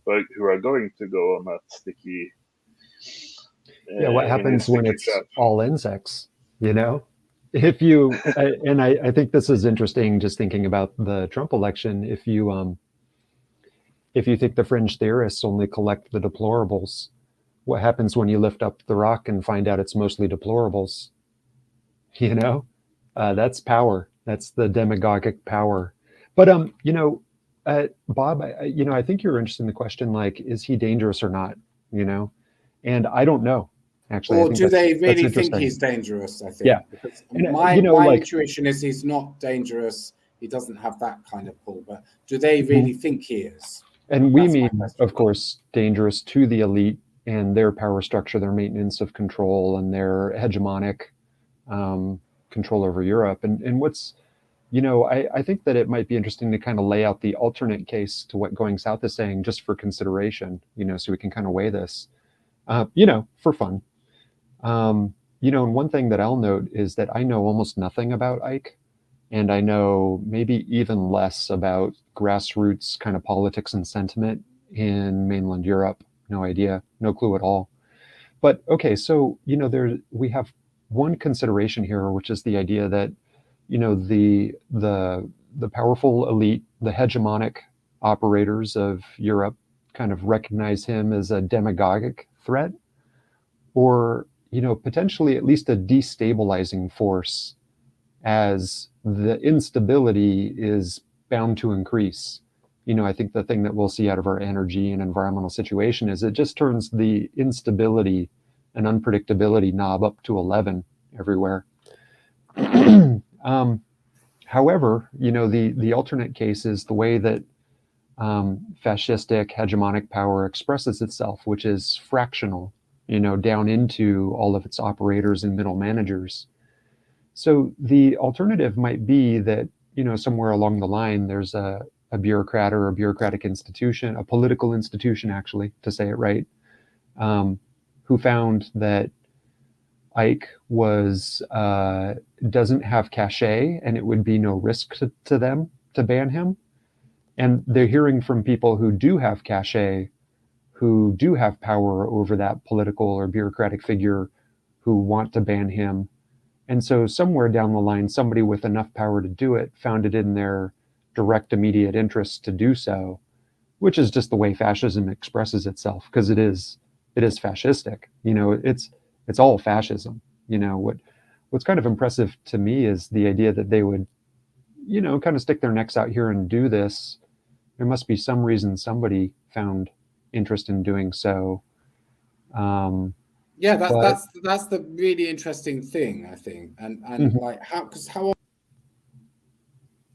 who are going to go on that sticky. What happens when it's trap. All insects? If you and I think this is interesting, just thinking about the Trump election. If you think the fringe theorists only collect the deplorables, what happens when you lift up the rock and find out it's mostly deplorables? That's power. That's the demagogic power. But Bob, I think you're interested in the question, like, is he dangerous or not? And I don't know. Actually, or do they really think he's dangerous? I think. Yeah. Because my intuition is he's not dangerous. He doesn't have that kind of pull. But do they really think he is? And we mean, of course, dangerous to the elite and their power structure, their maintenance of control, and their hegemonic control over Europe. And what's, I think that it might be interesting to kind of lay out the alternate case to what Going South is saying, just for consideration, so we can kind of weigh this, for fun. And one thing that I'll note is that I know almost nothing about Ike, and I know maybe even less about grassroots kind of politics and sentiment in mainland Europe. No idea, no clue at all. But okay, so we have one consideration here, which is the idea that the powerful elite, the hegemonic operators of Europe, kind of recognize him as a demagogic threat, or potentially at least a destabilizing force, as the instability is bound to increase. I think the thing that we'll see out of our energy and environmental situation is it just turns the instability and unpredictability knob up to 11 everywhere. However, the alternate case is the way that fascistic hegemonic power expresses itself, which is fractional, down into all of its operators and middle managers. So the alternative might be that, somewhere along the line, there's a bureaucrat or a bureaucratic institution, a political institution, actually, to say it right, who found that Ike doesn't have cachet, and it would be no risk to them to ban him. And they're hearing from people who do have cachet, who do have power over that political or bureaucratic figure, who want to ban him. And so somewhere down the line, somebody with enough power to do it found it in their direct, immediate interest to do so, which is just the way fascism expresses itself, because it is fascistic. It's all fascism. What's kind of impressive to me is the idea that they would, kind of stick their necks out here and do this. There must be some reason somebody found interest in doing so. Yeah, that's the really interesting thing, I think, and like how.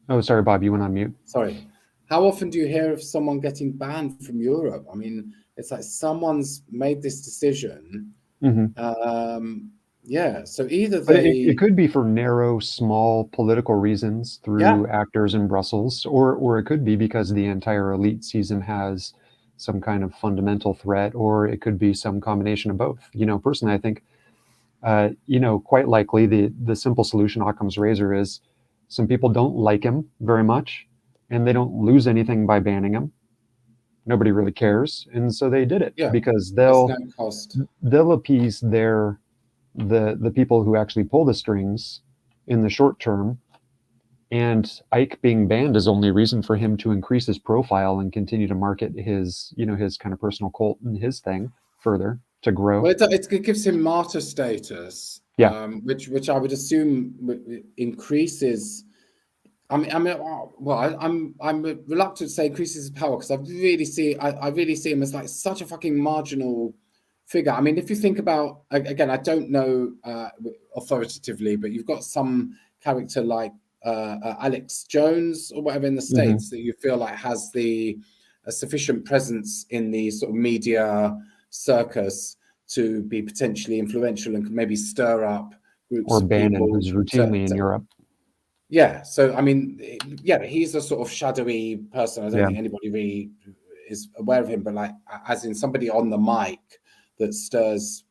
Oh, sorry, Bob, you went on mute. Sorry. How often do you hear of someone getting banned from Europe? I mean, it's like someone's made this decision. Yeah, so either it could be for narrow, small political reasons through actors in Brussels, or it could be because the entire elite season has some kind of fundamental threat, or it could be some combination of both. Personally, I think, quite likely the simple solution, Occam's razor, is some people don't like him very much, and they don't lose anything by banning him. Nobody really cares, and so they did it because they'll appease the people who actually pull the strings in the short term. And Ike being banned is only reason for him to increase his profile and continue to market his kind of personal cult and his thing further to grow. Well, it gives him martyr status, which I would assume increases. I'm reluctant to say increases his power, because I really see him as like such a fucking marginal figure. I mean, if you think about, again, I don't know authoritatively, but you've got some character like Alex Jones or whatever in the States that you feel like has a sufficient presence in the sort of media circus to be potentially influential and could maybe stir up groups or of Bannon, people who's routinely in Europe. Yeah, so I mean, he's a sort of shadowy person. I don't think anybody really is aware of him, but like, as in somebody on the mic that stirs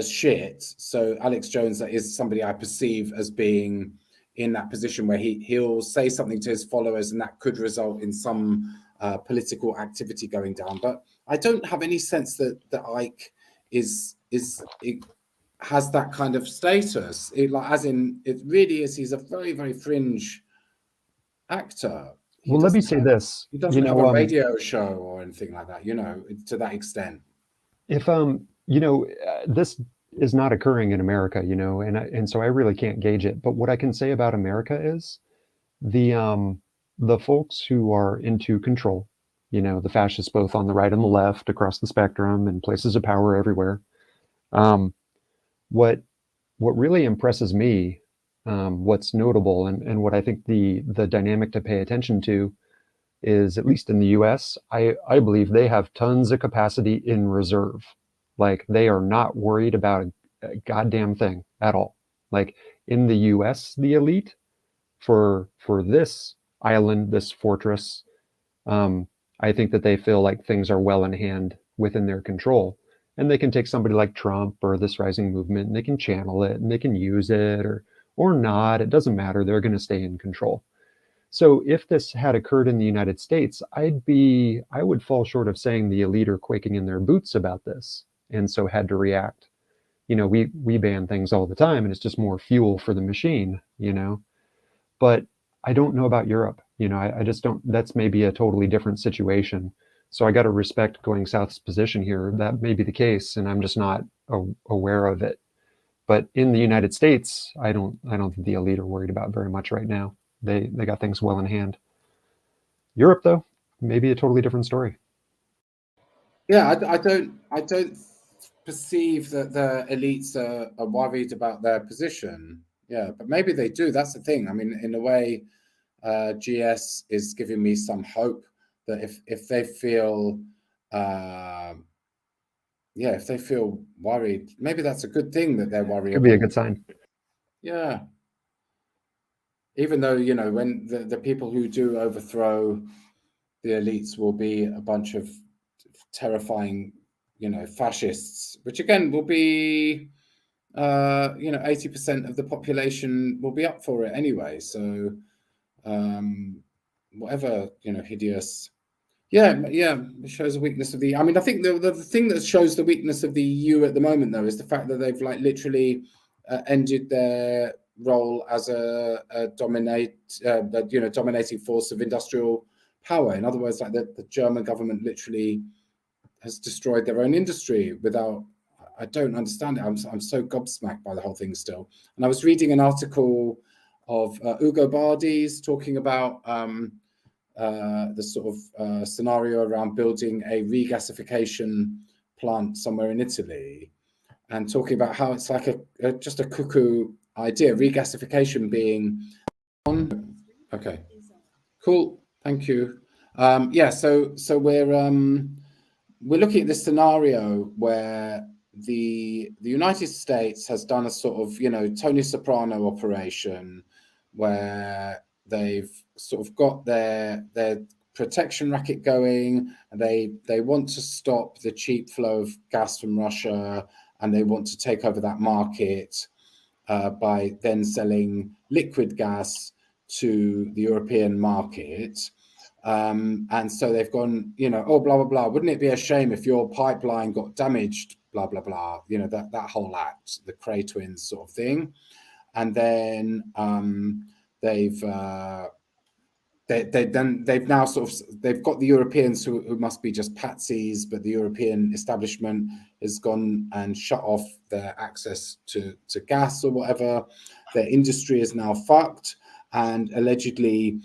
shit. So Alex Jones is somebody I perceive as being in that position where he'll say something to his followers, and that could result in some political activity going down. But I don't have any sense that Ike has that kind of status. It really is. He's a very, very fringe actor. Well, let me say this. He doesn't have a radio show or anything like that, to that extent. If this is not occurring in America, and so I really can't gauge it. But what I can say about America is the folks who are into control, the fascists both on the right and the left, across the spectrum, and places of power everywhere. What really impresses me, what's notable, and what I think the dynamic to pay attention to is, at least in the US, I believe they have tons of capacity in reserve. Like, they are not worried about a goddamn thing at all. Like, in the US, the elite, for this island, this fortress, I think that they feel like things are well in hand within their control. And they can take somebody like Trump or this rising movement, and they can channel it, and they can use it or not. It doesn't matter. They're going to stay in control. So if this had occurred in the United States, I would fall short of saying the elite are quaking in their boots about this, and so had to react. We ban things all the time, and it's just more fuel for the machine, But I don't know about Europe. I just don't. That's maybe a totally different situation. So I got to respect Going South's position here. That may be the case, and I'm just not aware of it. But in the United States, I don't think the elite are worried about very much right now. They got things well in hand. Europe, though, maybe a totally different story. Yeah, I don't perceive that the elites are worried about their position. Yeah, but maybe they do. That's the thing. I mean, in a way, GS is giving me some hope that if they feel, if they feel worried, maybe that's a good thing that they're worried. Could be a good sign. Yeah. Even though, when the people who do overthrow the elites will be a bunch of terrifying, fascists, which again will be, 80% of the population will be up for it anyway. So, whatever, hideous. Yeah, it shows a weakness of the. I mean, I think the thing that shows the weakness of the EU at the moment, though, is the fact that they've literally ended their role as a dominating force of industrial power. In other words, the German government literally has destroyed their own industry without. I don't understand it. I'm so gobsmacked by the whole thing still. And I was reading an article of Ugo Bardi's talking about. The sort of scenario around building a regasification plant somewhere in Italy, and talking about how it's like just a cuckoo idea. Regasification being on. Okay, cool. Thank you. So we're looking at this scenario where the United States has done a sort of Tony Soprano operation where they've sort of got their protection racket going, and they want to stop the cheap flow of gas from Russia, and they want to take over that market by then selling liquid gas to the European market. And so they've gone, oh, blah, blah, blah. Wouldn't it be a shame if your pipeline got damaged, blah, blah, blah, that whole act, the Cray twins sort of thing. And then they've now they've got the Europeans who must be just patsies, but the European establishment has gone and shut off their access to gas or whatever. Their industry is now fucked, and allegedly,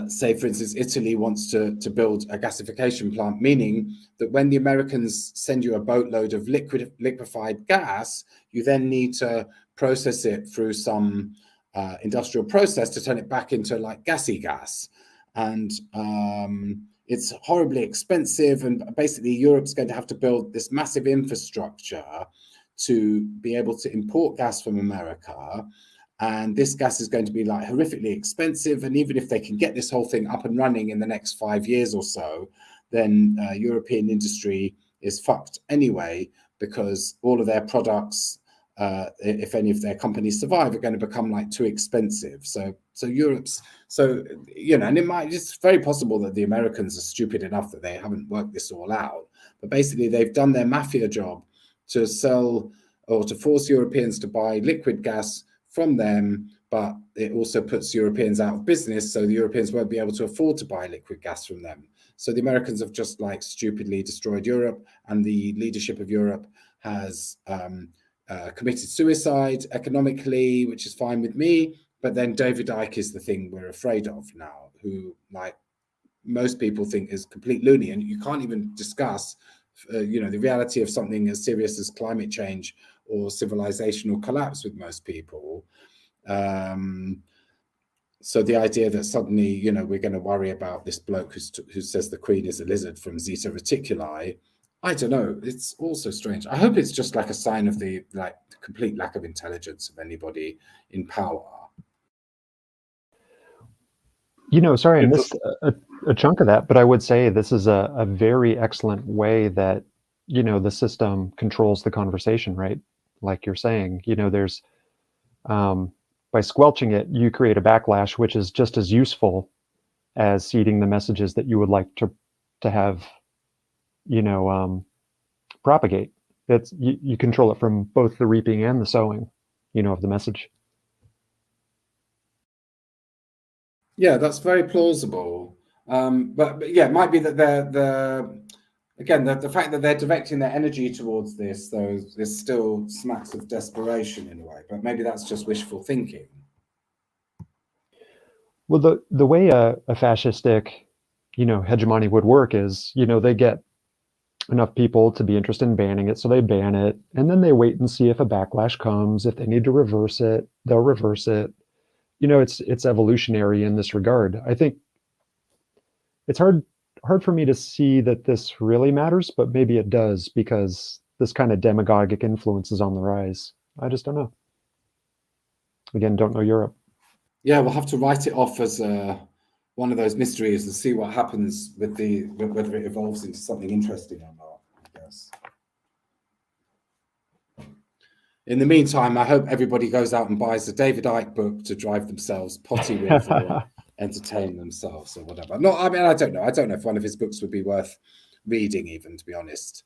say for instance, Italy wants to build a gasification plant, meaning that when the Americans send you a boatload of liquefied gas, you then need to process it through some industrial process to turn it back into gassy gas, and it's horribly expensive. And basically, Europe's going to have to build this massive infrastructure to be able to import gas from America. And this gas is going to be horrifically expensive. And even if they can get this whole thing up and running in the next 5 years or so, then European industry is fucked anyway, because all of their products, if any of their companies survive, are going to become too expensive. So Europe's, and it's very possible that the Americans are stupid enough that they haven't worked this all out. But basically, they've done their mafia job to sell or to force Europeans to buy liquid gas from them, but it also puts Europeans out of business, so the Europeans won't be able to afford to buy liquid gas from them. So the Americans have just stupidly destroyed Europe, and the leadership of Europe has committed suicide economically, which is fine with me. But then David Icke is the thing we're afraid of now, who most people think is complete loony, and you can't even discuss the reality of something as serious as climate change or civilizational collapse with most people. So the idea that suddenly, we're going to worry about this bloke who says the Queen is a lizard from Zeta Reticuli, I don't know. It's also strange. I hope it's just a sign of the complete lack of intelligence of anybody in power. Sorry, I missed a chunk of that, but I would say this is a very excellent way that, the system controls the conversation, right? Like you're saying, there's, by squelching it, you create a backlash, which is just as useful as seeding the messages that you would like to have, propagate. It's you control it from both the reaping and the sowing, of the message. Yeah, that's very plausible. But yeah, it might be that the fact that they're directing their energy towards this, though, is still smacks of desperation in a way. But maybe that's just wishful thinking. Well, the way a fascistic, hegemony would work is, they get enough people to be interested in banning it, so they ban it, and then they wait and see if a backlash comes. If they need to reverse it, they'll reverse it. It's evolutionary in this regard. I think it's hard for me to see that this really matters, but maybe it does, because this kind of demagogic influence is on the rise. I just don't know. Again, don't know Europe. Yeah, we'll have to write it off as one of those mysteries and see what happens with whether it evolves into something interesting or not, I guess. In the meantime, I hope everybody goes out and buys a David Icke book to drive themselves potty with or entertain themselves or whatever. No, I mean, I don't know. I don't know if one of his books would be worth reading, even, to be honest.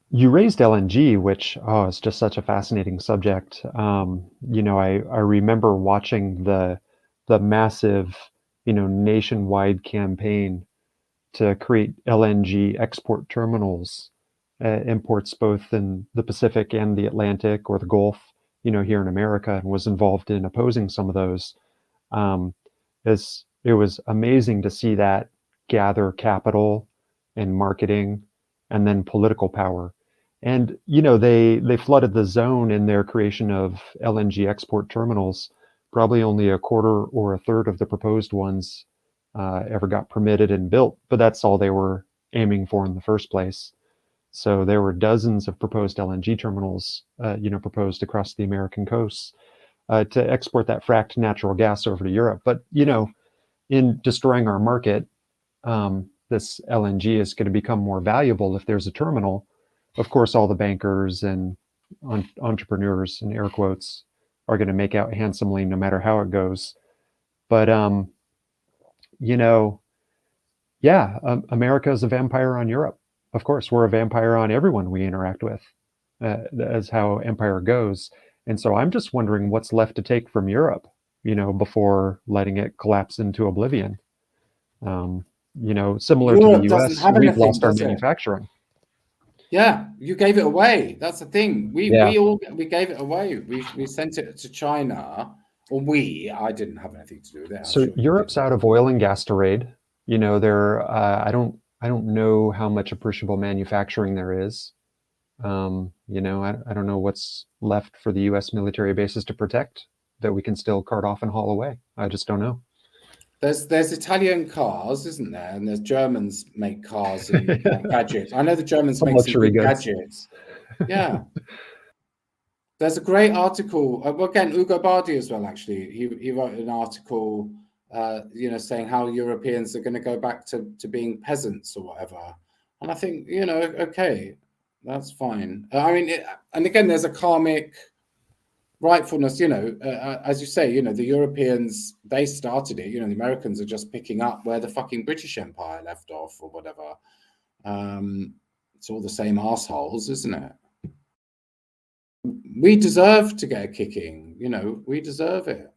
You raised LNG, which is just such a fascinating subject. I remember watching the massive, nationwide campaign to create LNG export terminals, imports both in the Pacific and the Atlantic or the Gulf, here in America, and was involved in opposing some of those. It was amazing to see that gather capital and marketing and then political power. And they flooded the zone in their creation of LNG export terminals. Probably only a quarter or a third of the proposed ones ever got permitted and built, but that's all they were aiming for in the first place. So there were dozens of proposed LNG terminals, proposed across the American coasts to export that fracked natural gas over to Europe. But in destroying our market, this LNG is going to become more valuable if there's a terminal. Of course, all the bankers and entrepreneurs, in air quotes, are going to make out handsomely no matter how it goes. But, America is a vampire on Europe. Of course, we're a vampire on everyone we interact with, as how empire goes. And so I'm just wondering what's left to take from Europe, before letting it collapse into oblivion. Similar Europe to the doesn't US, have we've anything, lost our does it? manufacturing. Yeah, you gave it away. That's the thing. We gave it away. We sent it to China, or I didn't have anything to do with it. So Europe's out of oil and gas to raid. I don't know how much appreciable manufacturing there is. I don't know what's left for the US military bases to protect that we can still cart off and haul away. I just don't know. There's Italian cars, isn't there? And there's Germans make cars and gadgets. I know the Germans make some good gadgets. Yeah. There's a great article. Again, Ugo Bardi as well, actually. He wrote an article, saying how Europeans are going to go back to being peasants or whatever. And I think, okay, that's fine. And again, there's a karmic rightfulness, as you say, the Europeans, they started it, the Americans are just picking up where the fucking British Empire left off or whatever. It's all the same assholes, isn't it? We deserve to get a kicking, we deserve it.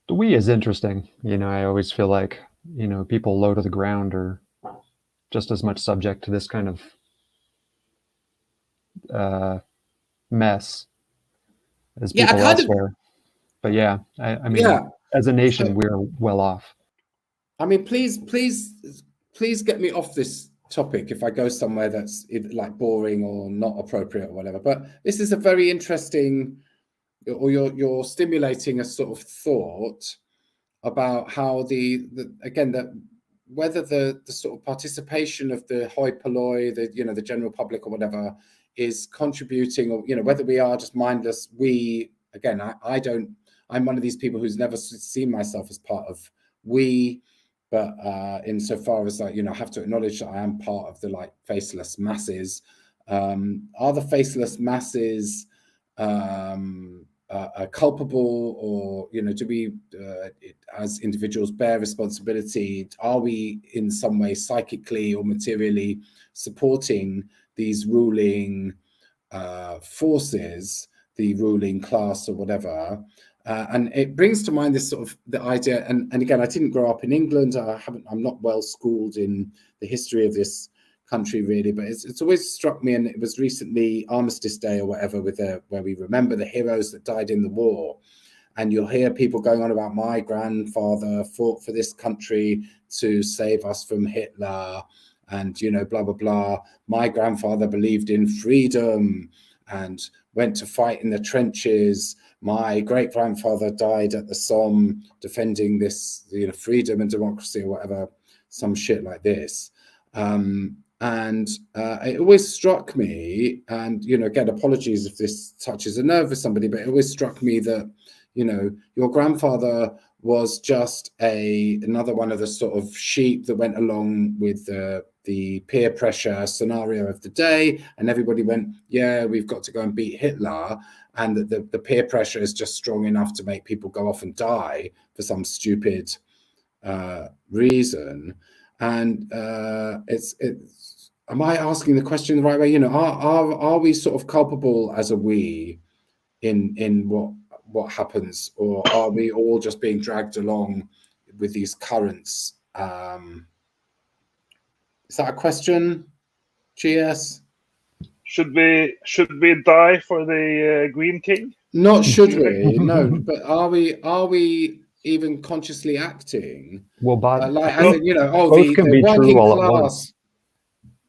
The we is interesting. I always feel like, people low to the ground are just as much subject to this kind of mess as people elsewhere. But yeah, I mean, as a nation, we're well off. I mean, please get me off this topic if I go somewhere that's like boring or not appropriate or whatever. But this is a very interesting, or you're stimulating a sort of thought about how whether the sort of participation of the hoi polloi, the general public or whatever, is contributing, or whether we are just mindless. I'm one of these people who's never seen myself as part of we, but insofar as I have to acknowledge that I am part of the faceless masses. Are the faceless masses culpable, or do we as individuals bear responsibility? Are we in some way psychically or materially supporting these ruling forces, the ruling class or whatever? And it brings to mind this sort of the idea, and again, I didn't grow up in England. I'm not well schooled in the history of this country really, but it's always struck me, and it was recently Armistice Day or whatever, where we remember the heroes that died in the war. and you'll hear people going on about my grandfather fought for this country to save us from Hitler, and blah blah blah. My grandfather believed in freedom and went to fight in the trenches. My great grandfather died at the Somme defending this, freedom and democracy or whatever, some shit like this. And it always struck me, and again, apologies if this touches a nerve with somebody, but it always struck me that your grandfather was just another one of the sort of sheep that went along with the peer pressure scenario of the day, and everybody went, yeah, we've got to go and beat Hitler, and the peer pressure is just strong enough to make people go off and die for some stupid reason. And it's am I asking the question the right way? Are we sort of culpable as a we in what happens, or are we all just being dragged along with these currents? Is that a question, GS? Should we die for the Green King? Not should we, no, but are we even consciously acting? Well, Bob, like, I as think in, both can the be true working all at class. once.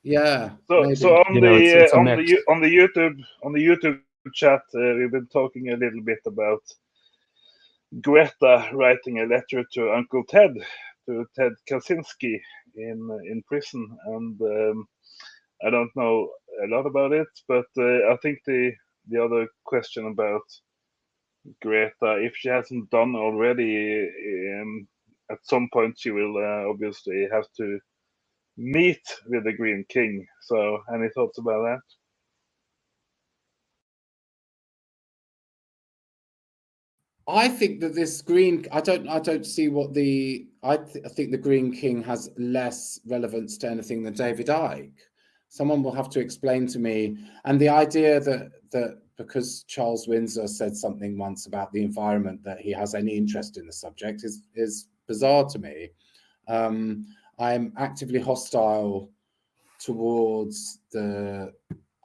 Yeah. So maybe. on it's a on mix. the YouTube chat, we've been talking a little bit about Greta writing a letter to Uncle Ted, to Ted Kaczynski in prison, and I don't know a lot about it, but I think the other question about Greta, if she hasn't done already, at some point she will obviously have to meet with the Green King. So, any thoughts about that? I think that this I don't see what I think the Green King has less relevance to anything than David Icke. Someone will have to explain to me. And the idea that because Charles Windsor said something once about the environment, that he has any interest in the subject is bizarre to me. I'm actively hostile towards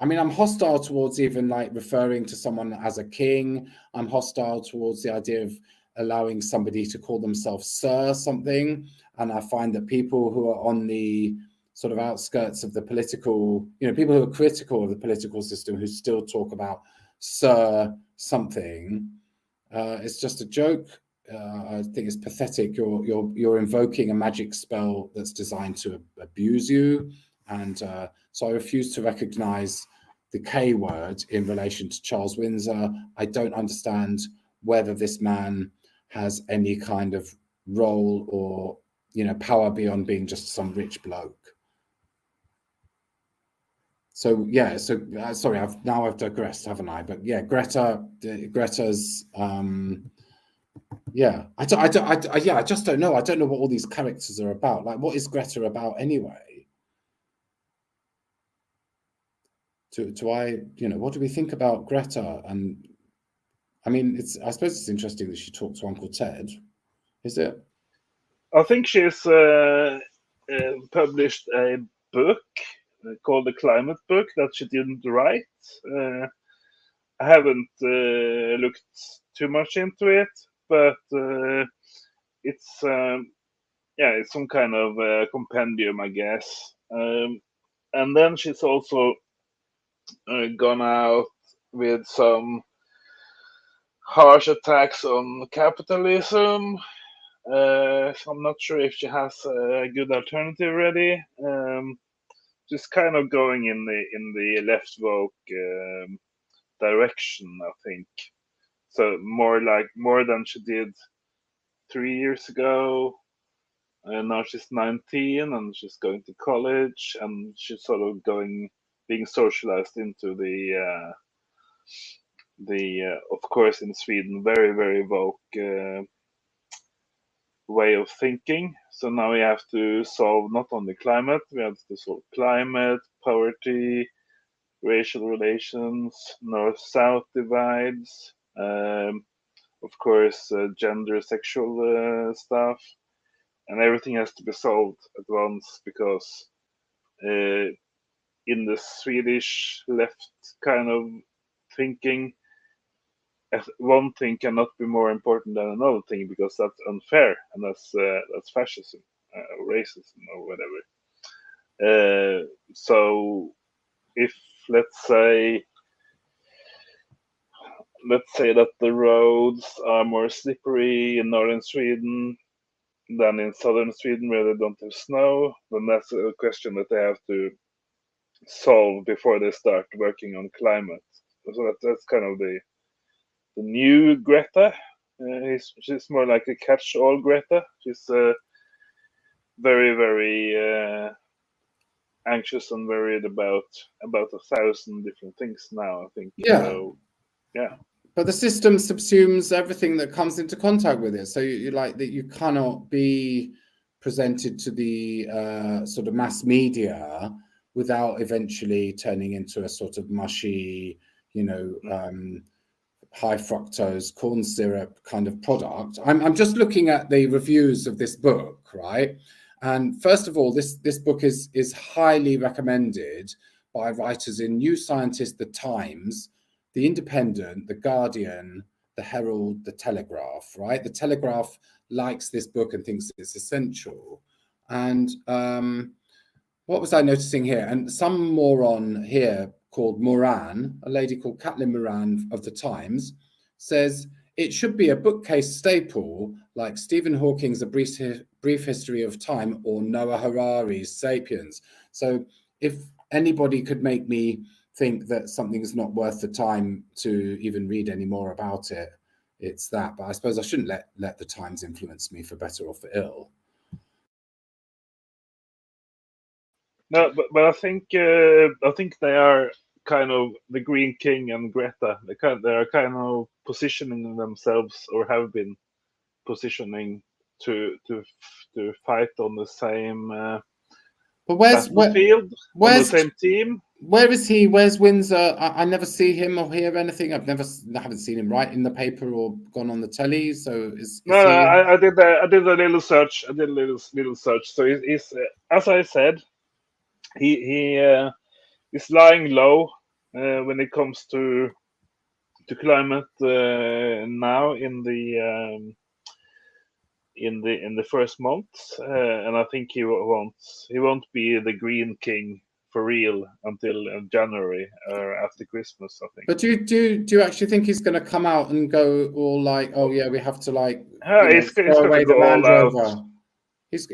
I'm hostile towards even like referring to someone as a king. I'm hostile towards the idea of allowing somebody to call themselves Sir something. And I find that people who are on the sort of outskirts of the political, people who are critical of the political system, who still talk about Sir something, it's just a joke. I think it's pathetic. You're invoking a magic spell that's designed to abuse you. And so I refuse to recognize the K word in relation to Charles Windsor. I don't understand whether this man has any kind of role or, power beyond being just some rich bloke. So yeah, sorry, I've digressed, haven't I? But yeah, Greta's yeah, I just don't know. I don't know what all these characters are about. Like, what is Greta about anyway? What do we think about Greta? And I mean, I suppose it's interesting that she talked to Uncle Ted. Is it? I think she's published a book called The Climate Book that she didn't write. I haven't looked too much into it, but it's it's some kind of compendium, I guess. And then she's also gone out with some harsh attacks on capitalism. So I'm not sure if she has a good alternative ready. She's kind of going in the left woke direction, I think. So more than she did 3 years ago. And now she's 19 and she's going to college, and she's sort of being socialized into the of course in Sweden very very woke way of thinking. So now we have to solve not only climate, we have to solve climate, poverty, racial relations, north-south divides, of course gender, sexual stuff, and everything has to be solved at once because in the Swedish left kind of thinking, one thing cannot be more important than another thing because that's unfair and that's fascism or racism or whatever. So if let's say that the roads are more slippery in northern Sweden than in southern Sweden where they don't have snow, then that's a question that they have to solve before they start working on climate. So that's kind of the new Greta. She's more like a catch-all Greta. She's very, very anxious and worried about 1,000 different things now, I think. Yeah. So, yeah. But the system subsumes everything that comes into contact with it. So you like that you cannot be presented to the sort of mass media without eventually turning into a sort of mushy, high fructose corn syrup kind of product. I'm just looking at the reviews of this book, right? And first of all, this book is highly recommended by writers in New Scientist, The Times, The Independent, The Guardian, The Herald, The Telegraph, right? The Telegraph likes this book and thinks it's essential. And what was I noticing here? And some moron here called Moran, a lady called Caitlin Moran of The Times, says it should be a bookcase staple like Stephen Hawking's A Brief History of Time or Noah Harari's Sapiens. So if anybody could make me think that something is not worth the time to even read any more about it, it's that. But I suppose I shouldn't let the Times influence me for better or for ill. No, but I think they are kind of the Green King and Greta. They are kind of positioning themselves, or have been positioning to fight on the same but battlefield, on the same team. Where is he? Where's Windsor? I never see him or hear anything. I haven't seen him write in the paper or gone on the telly. So is No, he... I did a little search. I did a little search. So he's as I said, he is lying low when it comes to climate now in the first months, and I think he won't be the Green King for real until January or after Christmas, I think. But do you actually think he's going to come out and go all like, oh yeah, we have to like he's throw away the Land Rover? He's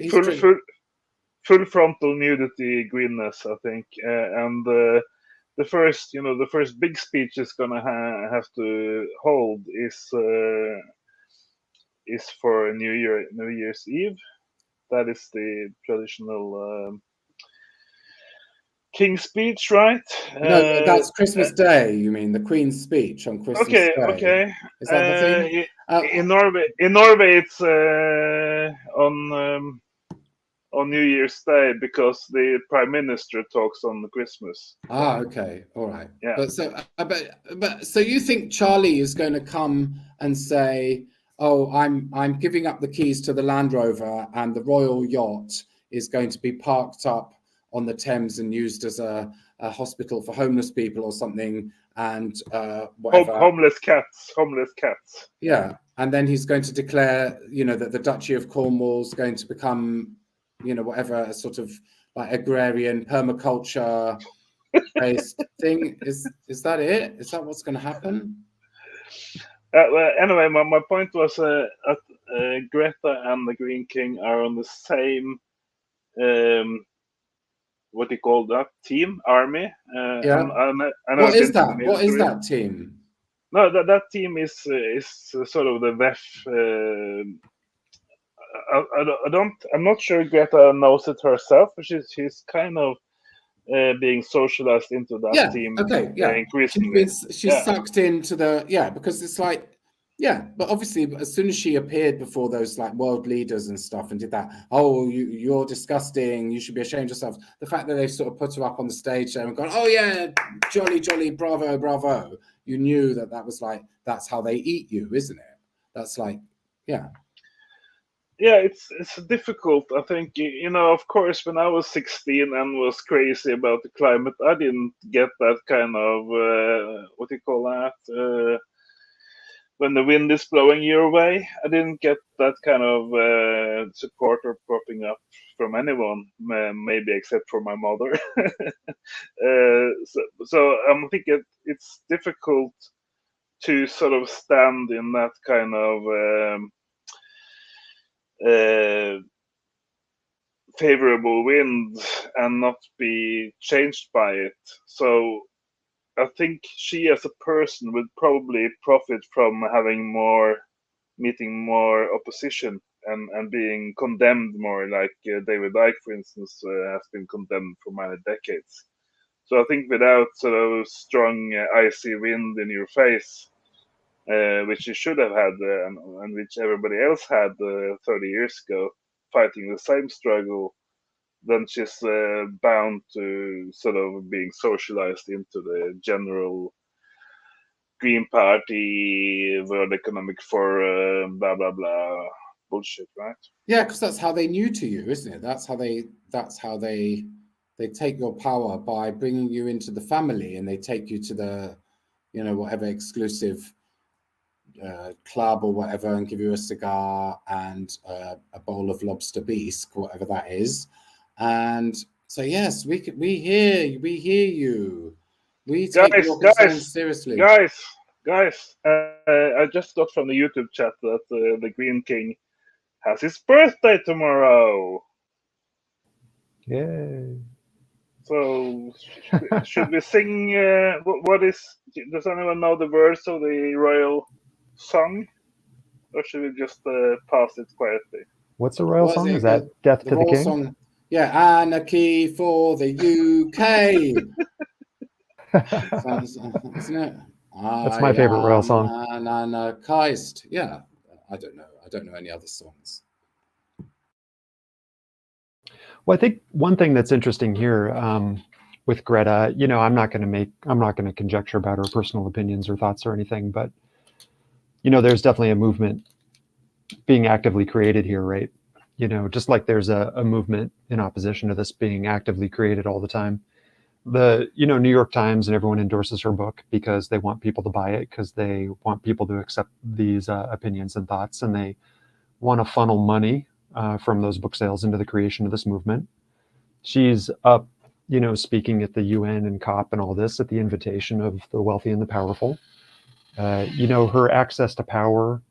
full frontal nudity greenness, I think, and the first big speech he's gonna have to hold is for New Year's Eve. That is the traditional King's speech, right? No, that's Christmas Day. You mean the Queen's speech on Christmas Day? Okay. Is that the thing? In Norway, it's on New Year's Day because the Prime Minister talks on Christmas. Okay, all right. Yeah. But so you think Charlie is going to come and say, "Oh, I'm giving up the keys to the Land Rover, and the royal yacht is going to be parked up on the Thames and used as a hospital for homeless people or something, and whatever." Homeless cats. Yeah, and then he's going to declare, that the Duchy of Cornwall is going to become, whatever sort of like agrarian permaculture based thing. Is that it? Is that what's going to happen? Well, anyway, my point was that Greta and the Green King are on the same what do you call that team? Army. Yeah. What is that? What is that team? No, that team is sort of the VEF. I'm not sure Greta knows it herself, but she's kind of being socialized into that team. Okay. Yeah. Increasingly. She's sucked into because it's like. Yeah, but obviously, as soon as she appeared before those like world leaders and stuff and did that, oh, you're disgusting, you should be ashamed of yourself. The fact that they sort of put her up on the stage there and gone, oh yeah, jolly, jolly, bravo, bravo. You knew that was like, that's how they eat you, isn't it? That's like, yeah. Yeah, it's difficult. I think, of course, when I was 16 and was crazy about the climate, I didn't get that kind of, what do you call that? when the wind is blowing your way. I didn't get that kind of support or propping up from anyone, maybe except for my mother. So I'm thinking it's difficult to sort of stand in that kind of favorable wind and not be changed by it. So I think she as a person would probably profit from meeting more opposition and being condemned more, like David Icke, for instance, has been condemned for many decades. So I think without sort of strong icy wind in your face, which you should have had and which everybody else had 30 years ago, fighting the same struggle, then she's bound to sort of being socialized into the general Green Party, World Economic Forum, blah blah blah bullshit, right? Yeah, because that's how they knew to you, isn't it? That's how they take your power by bringing you into the family, and they take you to the, whatever exclusive club or whatever, and give you a cigar and a bowl of lobster bisque, whatever that is. And so yes, we hear you. We take your concerns seriously. Guys! I just got from the YouTube chat that the Green King has his birthday tomorrow. Yay! So should we sing? What is? Does anyone know the words of the royal song, or should we just pass it quietly? What's the royal song? Is that Death to the royal King? Song? Yeah, anarchy for the UK. Isn't it? That's my favorite royal song. Anarchist. Yeah, I don't know. I don't know any other songs. Well, I think one thing that's interesting here with Greta, I'm not going to conjecture about her personal opinions or thoughts or anything, but there's definitely a movement being actively created here, right? Just like there's a movement in opposition to this being actively created all the time. The New York Times and everyone endorses her book because they want people to buy it, because they want people to accept these opinions and thoughts, and they want to funnel money from those book sales into the creation of this movement. She's up, speaking at the UN and COP and all this at the invitation of the wealthy and the powerful. Her access to power,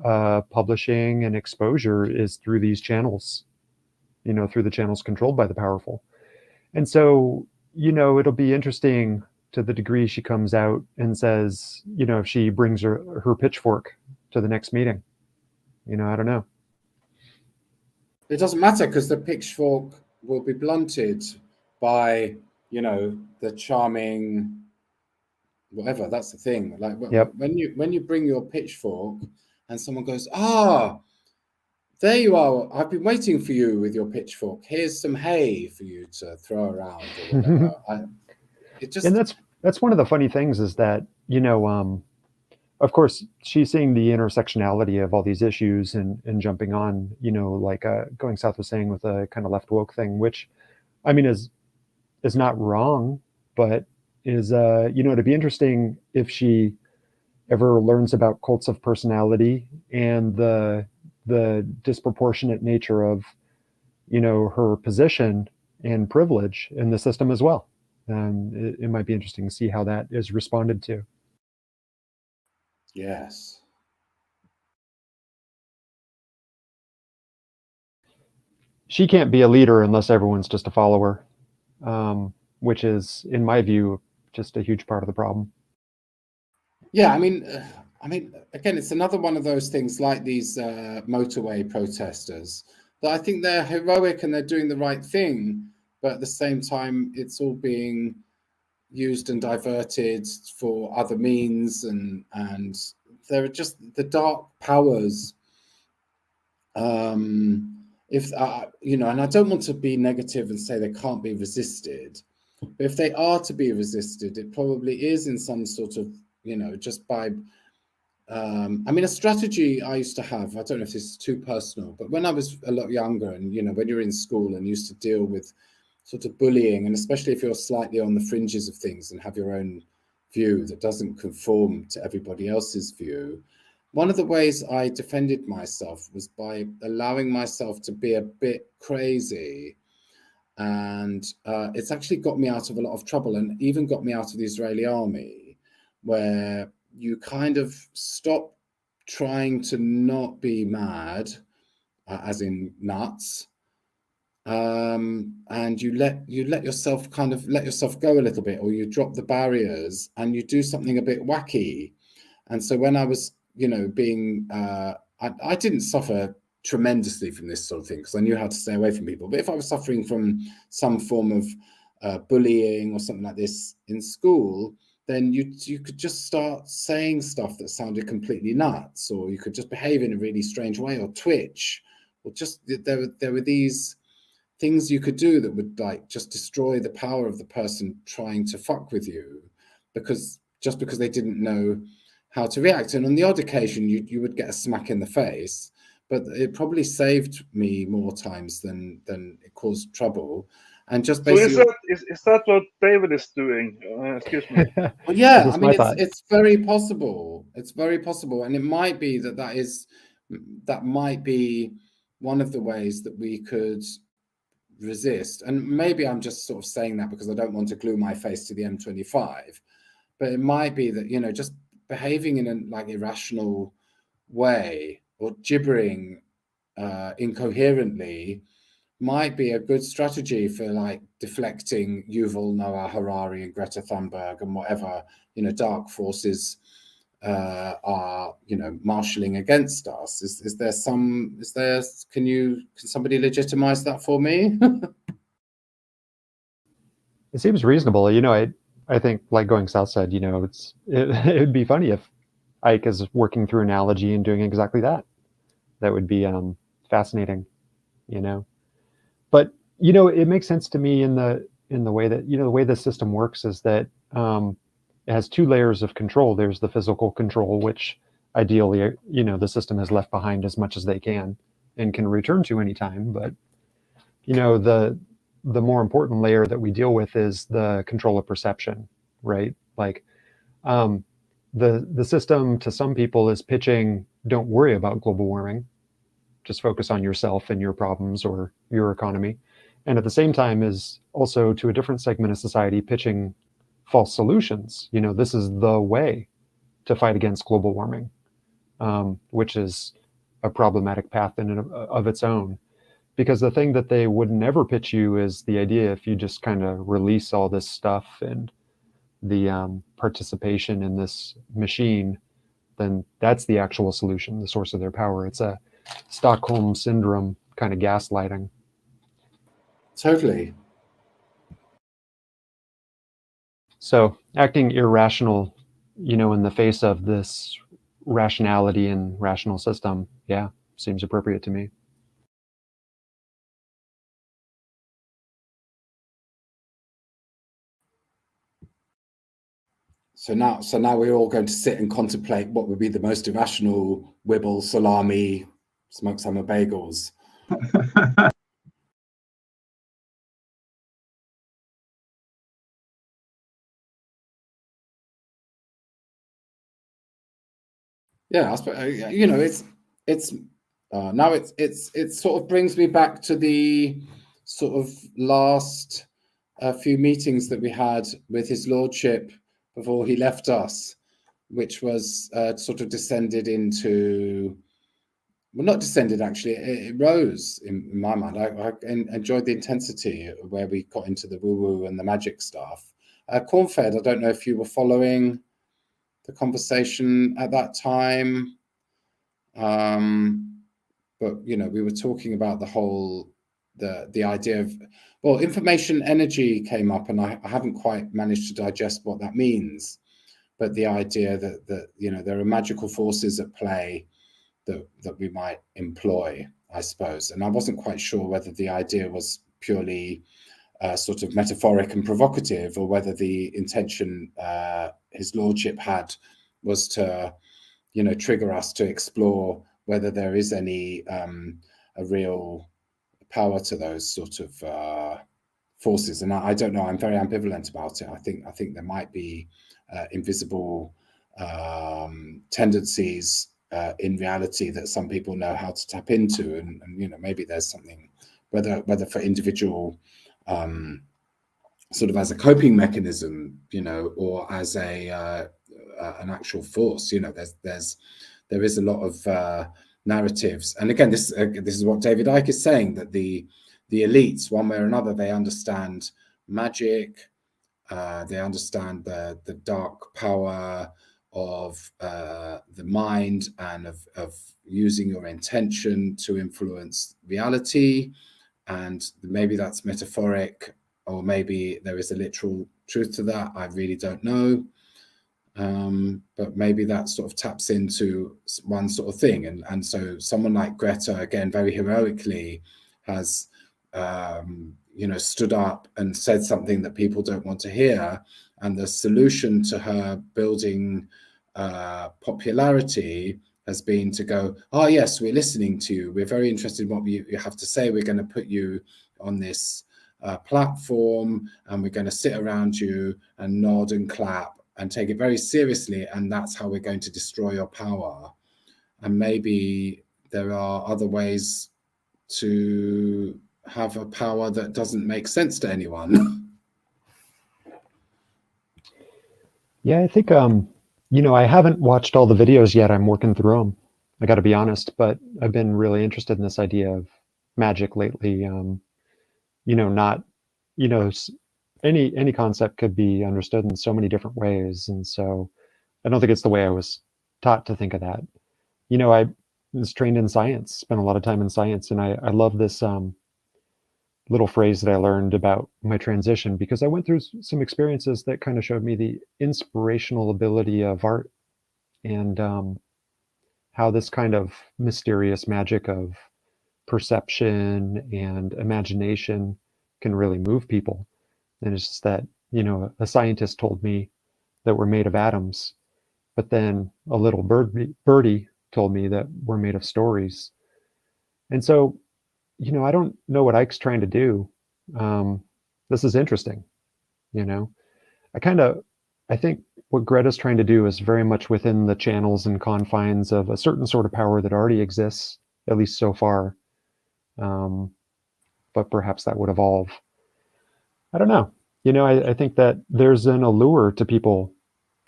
publishing and exposure is through these channels, through the channels controlled by the powerful. And so, it'll be interesting to the degree she comes out and says, if she brings her pitchfork to the next meeting. I don't know. It doesn't matter, because the pitchfork will be blunted by, the charming whatever. That's the thing. Like Yep. when you bring your pitchfork and someone goes, there you are. I've been waiting for you with your pitchfork. Here's some hay for you to throw around or whatever. And that's one of the funny things is that, of course, she's seeing the intersectionality of all these issues and jumping on, like Going South was saying with a kind of left woke thing, which I mean is not wrong, but is to be interesting if she ever learns about cults of personality and the disproportionate nature of her position and privilege in the system as well. It might be interesting to see how that is responded to. Yes. She can't be a leader unless everyone's just a follower, which is, in my view, just a huge part of the problem. Yeah, I mean, again, it's another one of those things like these motorway protesters that I think they're heroic and they're doing the right thing, but at the same time, it's all being used and diverted for other means, and there are just the dark powers. If and I don't want to be negative and say they can't be resisted, but if they are to be resisted, it probably is in some sort of, just by a strategy I used to have. I don't know if this is too personal, but when I was a lot younger, and when you're in school and used to deal with sort of bullying, and especially if you're slightly on the fringes of things and have your own view that doesn't conform to everybody else's view, one of the ways I defended myself was by allowing myself to be a bit crazy. And it's actually got me out of a lot of trouble, and even got me out of the Israeli army, where you kind of stop trying to not be mad, as in nuts, and you let yourself let yourself go a little bit, or you drop the barriers and you do something a bit wacky. And so when I was, being, I didn't suffer tremendously from this sort of thing because I knew how to stay away from people. But if I was suffering from some form of bullying or something like this in school, then you could just start saying stuff that sounded completely nuts, or you could just behave in a really strange way, or twitch, or just there were these things you could do that would like just destroy the power of the person trying to fuck with you, because they didn't know how to react. And on the odd occasion you would get a smack in the face, but it probably saved me more times than it caused trouble. And just basically, so is that what David is doing? Excuse me. Well, yeah, This I is mean, my thought. it's very possible. It's very possible, and it might be that might be one of the ways that we could resist. And maybe I'm just sort of saying that because I don't want to glue my face to the M25, but it might be that, just behaving in a like irrational way, or gibbering incoherently, might be a good strategy for like deflecting Yuval Noah Harari and Greta Thunberg and whatever dark forces are marshalling against us. Can somebody legitimize that for me? It seems reasonable. I think, like going Southside, it would be funny if Ike is working through analogy and doing exactly that. That would be fascinating, But it makes sense to me in the way that the way the system works is that it has two layers of control. There's the physical control, which ideally the system has left behind as much as they can and can return to anytime. But the more important layer that we deal with is the control of perception, right? Like the system to some people is pitching, don't worry about global warming, just focus on yourself and your problems or your economy. And at the same time is also to a different segment of society pitching false solutions. This is the way to fight against global warming, which is a problematic path in and of its own. Because the thing that they would never pitch you is the idea, if you just kind of release all this stuff and the participation in this machine, then that's the actual solution, the source of their power. It's a Stockholm syndrome kind of gaslighting. Totally. So acting irrational, in the face of this rationality and rational system, yeah, seems appropriate to me. So now we're all going to sit and contemplate what would be the most irrational wibble, salami, smoked summer bagels. Yeah, I suppose, it's now it sort of brings me back to the sort of last few meetings that we had with His Lordship before he left us, which was sort of descended into, well, not descended actually, it rose in my mind. I enjoyed the intensity where we got into the woo-woo and the magic stuff. Cornfed, I don't know if you were following the conversation at that time, but we were talking about the whole the idea of, well, information energy came up, and I haven't quite managed to digest what that means, but the idea that there are magical forces at play that we might employ, I suppose. And I wasn't quite sure whether the idea was purely sort of metaphoric and provocative, or whether the intention His Lordship had was to trigger us to explore whether there is any a real power to those sort of forces. And I don't know. I'm very ambivalent about it. I think there might be invisible tendencies in reality that some people know how to tap into, and maybe there's something, whether for individual sort of as a coping mechanism, or as an actual force. There is a lot of narratives, and again, this is what David Icke is saying, that the elites, one way or another, they understand magic, they understand the dark power of the mind, and of using your intention to influence reality. And maybe that's metaphoric, or maybe there is a literal truth to that. I really don't know. But maybe that sort of taps into one sort of thing. And so someone like Greta, again, very heroically has, stood up and said something that people don't want to hear. And the solution to her building popularity has been to go, oh yes, we're listening to you. We're very interested in what you have to say. We're going to put you on this platform, and we're going to sit around you and nod and clap and take it very seriously. And that's how we're going to destroy your power. And maybe there are other ways to have a power that doesn't make sense to anyone. Yeah, I think, I haven't watched all the videos yet. I'm working through them. I got to be honest, but I've been really interested in this idea of magic lately. Not, any concept could be understood in so many different ways. And so I don't think it's the way I was taught to think of that. I was trained in science, spent a lot of time in science, and I love this little phrase that I learned about my transition, because I went through some experiences that kind of showed me the inspirational ability of art, and how this kind of mysterious magic of perception and imagination can really move people. And it's just that, a scientist told me that we're made of atoms, but then a little birdie told me that we're made of stories. And so, I don't know what Ike's trying to do. This is interesting. I think what Greta's trying to do is very much within the channels and confines of a certain sort of power that already exists, at least so far. But perhaps that would evolve. I don't know. I think that there's an allure to people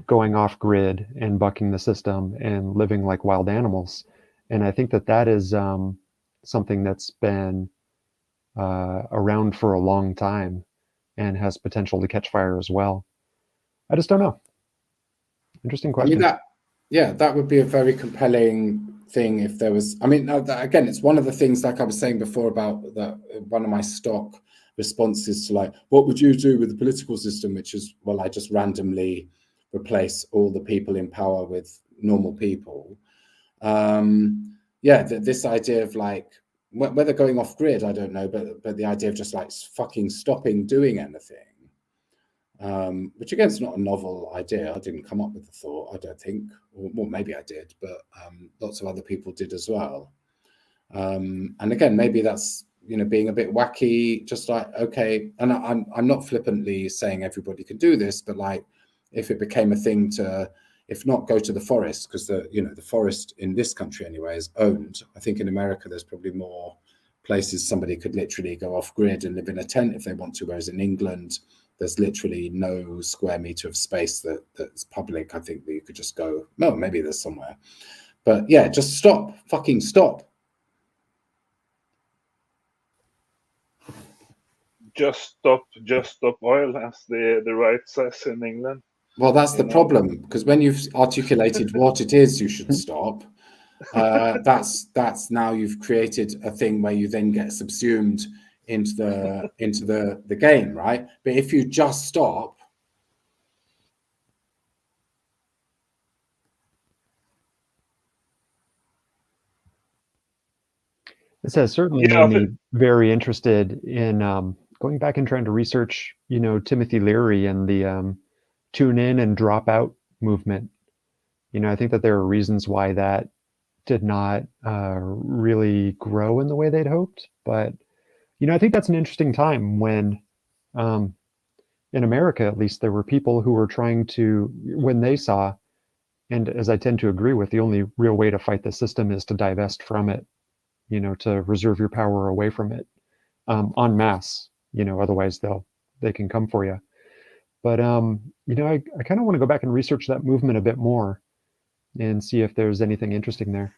going off grid and bucking the system and living like wild animals. And I think that is something that's been around for a long time and has potential to catch fire as well. I just don't know. Interesting question. That would be a very compelling thing if there was. Again, it's one of the things, like I was saying before, about one of my stock responses to, like, what would you do with the political system, which is, well, I just randomly replace all the people in power with normal people. This idea of, like, whether going off grid, I don't know, but the idea of just like fucking stopping doing anything, which again is not a novel idea. I didn't come up with the thought, I don't think, or well, maybe I did, but lots of other people did as well. And again, maybe that's being a bit wacky, just like, okay, and I'm not flippantly saying everybody can do this, but like, if it became a thing to, if not go to the forest, because the forest in this country anyway is owned. I think in America there's probably more places somebody could literally go off grid and live in a tent if they want to, whereas in England there's literally no square meter of space that's public. I think that you could just go, no, maybe there's somewhere, but yeah, just stop, fucking stop. Just stop oil, as the right says in England. Well, that's the problem, because when you've articulated what it is you should stop, that's now you've created a thing where you then get subsumed into the game, right? But if you just stop, This has certainly made me very interested in going back and trying to research, Timothy Leary and the tune in and drop out movement. I think that there are reasons why that did not really grow in the way they'd hoped. But, I think that's an interesting time when In America, at least, there were people who were trying to, when they saw, and as I tend to agree with, the only real way to fight the system is to divest from it, to reserve your power away from it, en masse, otherwise they can come for you. But, I kind of want to go back and research that movement a bit more and see if there's anything interesting there.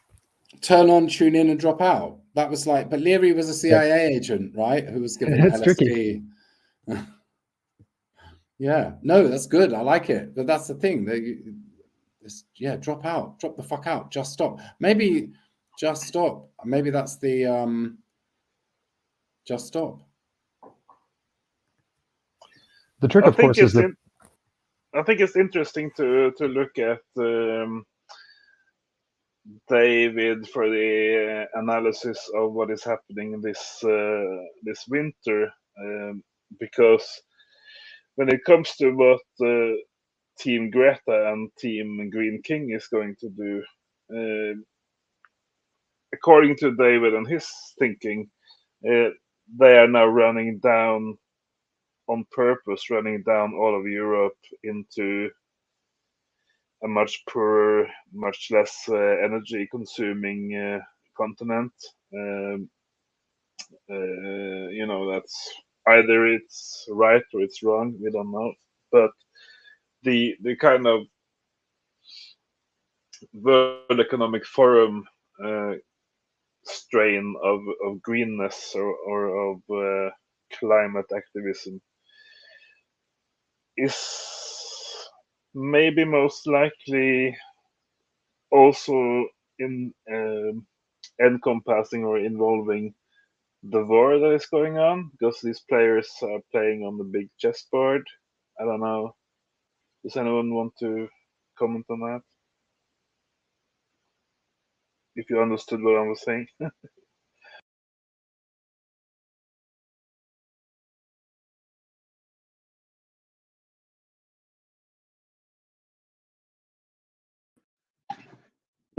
Turn on, tune in, and drop out. That was like, but Leary was a CIA agent, right? Who was given That's LSD. tricky. Yeah, no, that's good. I like it. But that's the thing. Drop out, drop the fuck out, just stop. Maybe just stop. Maybe that's the just stop. The trick, of course, is that I think it's interesting to look at David for the analysis of what is happening this winter, because when it comes to what Team Greta and Team Green King is going to do, according to David and his thinking, they are now running down on purpose, running down all of Europe into a much poorer, much less energy consuming continent. That's either it's right or it's wrong, we don't know. But the kind of World Economic Forum strain of greenness or of climate activism is maybe most likely also in encompassing or involving the war that is going on, because these players are playing on the big chessboard. I don't know. Does anyone want to comment on that? If you understood what I was saying.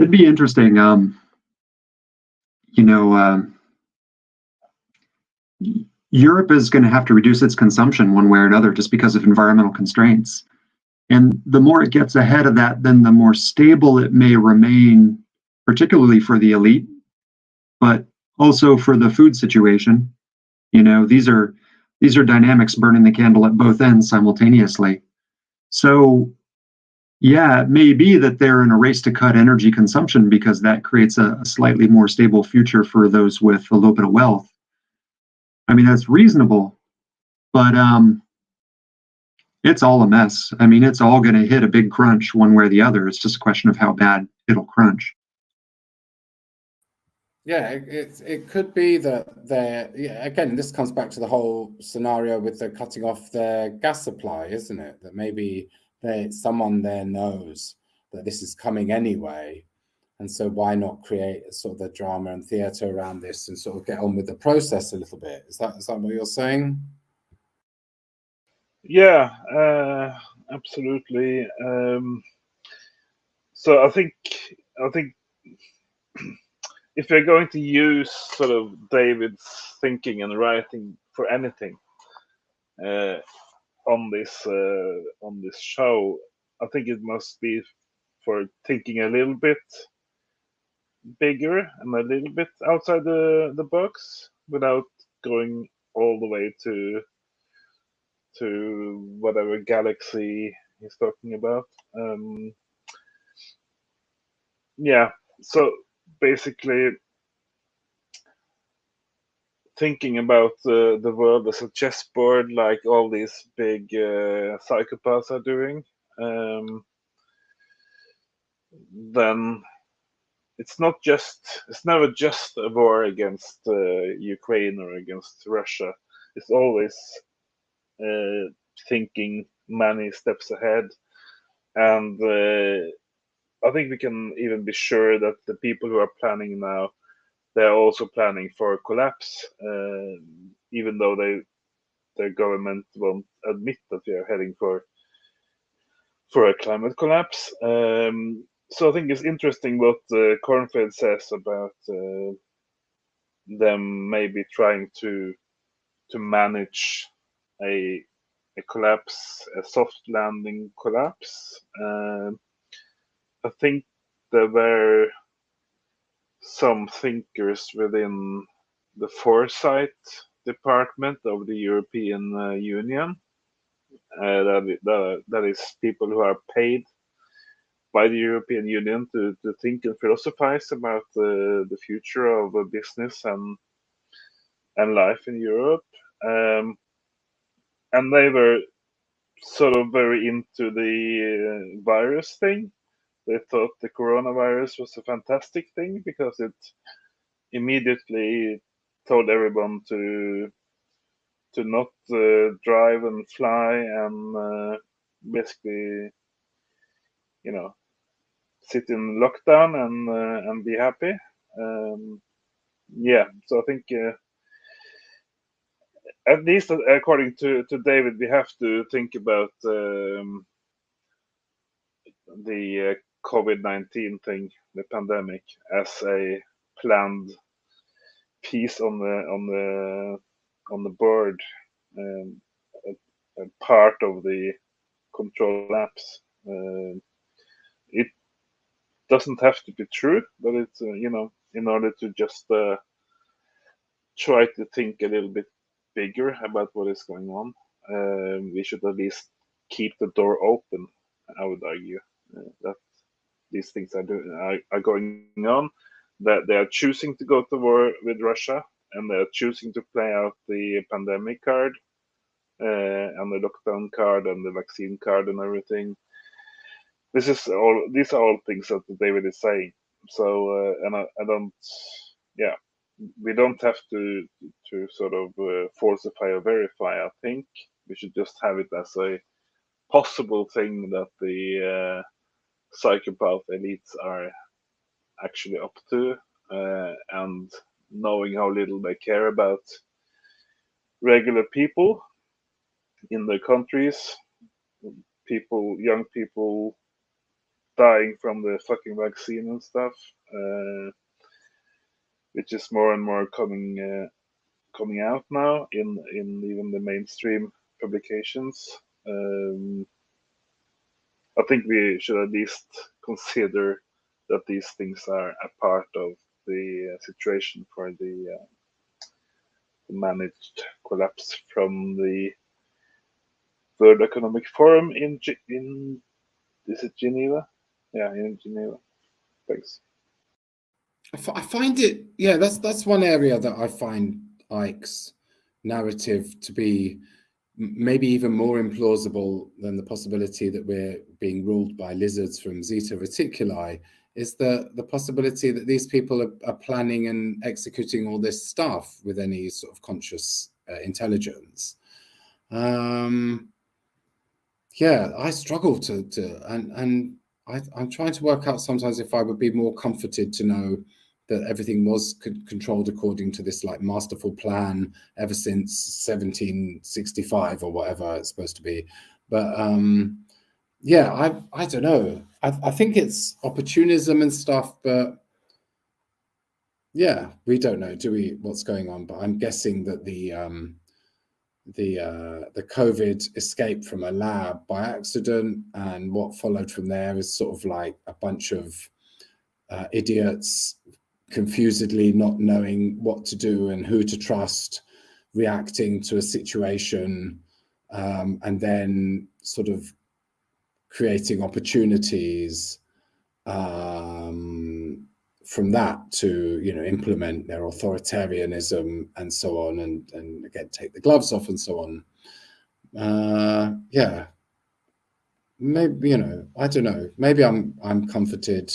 it'd be interesting. Europe is going to have to reduce its consumption one way or another just because of environmental constraints. And the more it gets ahead of that, then the more stable it may remain, particularly for the elite, but also for the food situation. These are dynamics burning the candle at both ends simultaneously. So yeah, it may be that they're in a race to cut energy consumption because that creates a slightly more stable future for those with a little bit of wealth. I mean, that's reasonable, but it's all a mess. I mean, it's all going to hit a big crunch one way or the other. It's just a question of how bad it'll crunch. Yeah, it could be that again, this comes back to the whole scenario with the cutting off their gas supply, isn't it? That maybe someone there knows that this is coming anyway, and so why not create sort of the drama and theatre around this and sort of get on with the process a little bit? Is that what you're saying? Yeah, absolutely. So I think if we're going to use sort of David's thinking and writing for anything on this show, I think it must be for thinking a little bit bigger and a little bit outside the box without going all the way to whatever galaxy he's talking about. Yeah, so basically thinking about the world as a chessboard, like all these big psychopaths are doing, then it's never just a war against Ukraine or against Russia. It's always thinking many steps ahead, and I think we can even be sure that the people who are planning now, they're also planning for a collapse, even though their government won't admit that we are heading for a climate collapse. So I think it's interesting what Cornfield says about them maybe trying to manage a collapse, a soft landing collapse. I think there were some thinkers within the foresight department of the European Union. That is people who are paid by the European Union to think and philosophize about the future of business and life in Europe. And they were sort of very into the virus thing. They thought the coronavirus was a fantastic thing because it immediately told everyone to not drive and fly and basically, sit in lockdown and be happy. Yeah, so I think at least according to David, we have to think about the COVID-19 thing, the pandemic, as a planned piece on the board, a part of the control apps. It doesn't have to be true, but it's in order to just try to think a little bit bigger about what is going on, we should at least keep the door open. I would argue that these things are going on, that they are choosing to go to war with Russia, and they are choosing to play out the pandemic card, and the lockdown card, and the vaccine card, and everything. These are all things that David is saying. So, and I don't, yeah, we don't have to sort of falsify or verify. I think we should just have it as a possible thing that the psychopath elites are actually up to, and knowing how little they care about regular people in their countries, young people dying from the fucking vaccine and stuff, which is more and more coming out now in even the mainstream publications. I think we should at least consider that these things are a part of the situation for the managed collapse from the World Economic Forum in is it Geneva? Yeah, in Geneva. Thanks. I find it, yeah, that's one area that I find Ike's narrative to be maybe even more implausible than the possibility that we're being ruled by lizards from Zeta Reticuli, is the possibility that these people are planning and executing all this stuff with any sort of conscious intelligence. Yeah, I struggle and I'm trying to work out sometimes if I would be more comforted to know that everything was controlled according to this like masterful plan ever since 1765 or whatever it's supposed to be. But yeah, I don't know. I think it's opportunism and stuff, but yeah, we don't know, do we, what's going on? But I'm guessing that the COVID escape from a lab by accident, and what followed from there is sort of like a bunch of idiots confusedly not knowing what to do and who to trust, reacting to a situation, and then sort of creating opportunities from that to implement their authoritarianism and so on, and again take the gloves off and so on. Yeah, maybe I don't know. Maybe I'm comforted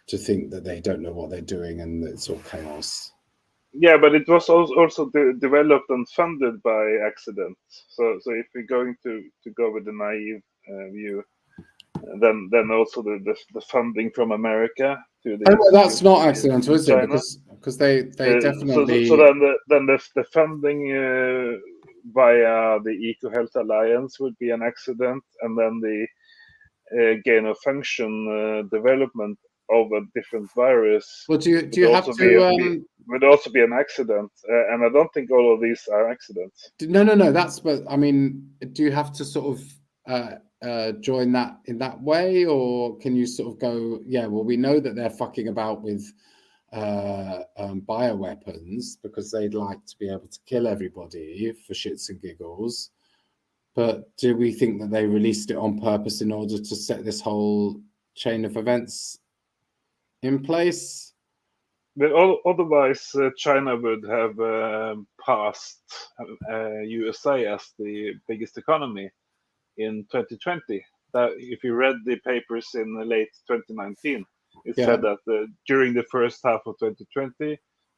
to think that they don't know what they're doing and that it's all chaos. Yeah, but it was also developed and funded by accident. So if we're going to go with the naive view, then also the funding from America to the that's not accidental, is it? China. Because they definitely. So then the funding via the EcoHealth Alliance would be an accident, and then the gain of function development of a different virus Well, do you have to? would also be an accident, and I don't think all of these are accidents. No. That's, but I mean, do you have to sort of join that in that way, or can you sort of go, yeah, well, we know that they're fucking about with bioweapons because they'd like to be able to kill everybody for shits and giggles, but do we think that they released it on purpose in order to set this whole chain of events in place? But otherwise, China would have passed USA as the biggest economy in 2020. That if you read the papers in late 2019, it said that during the first half of 2020,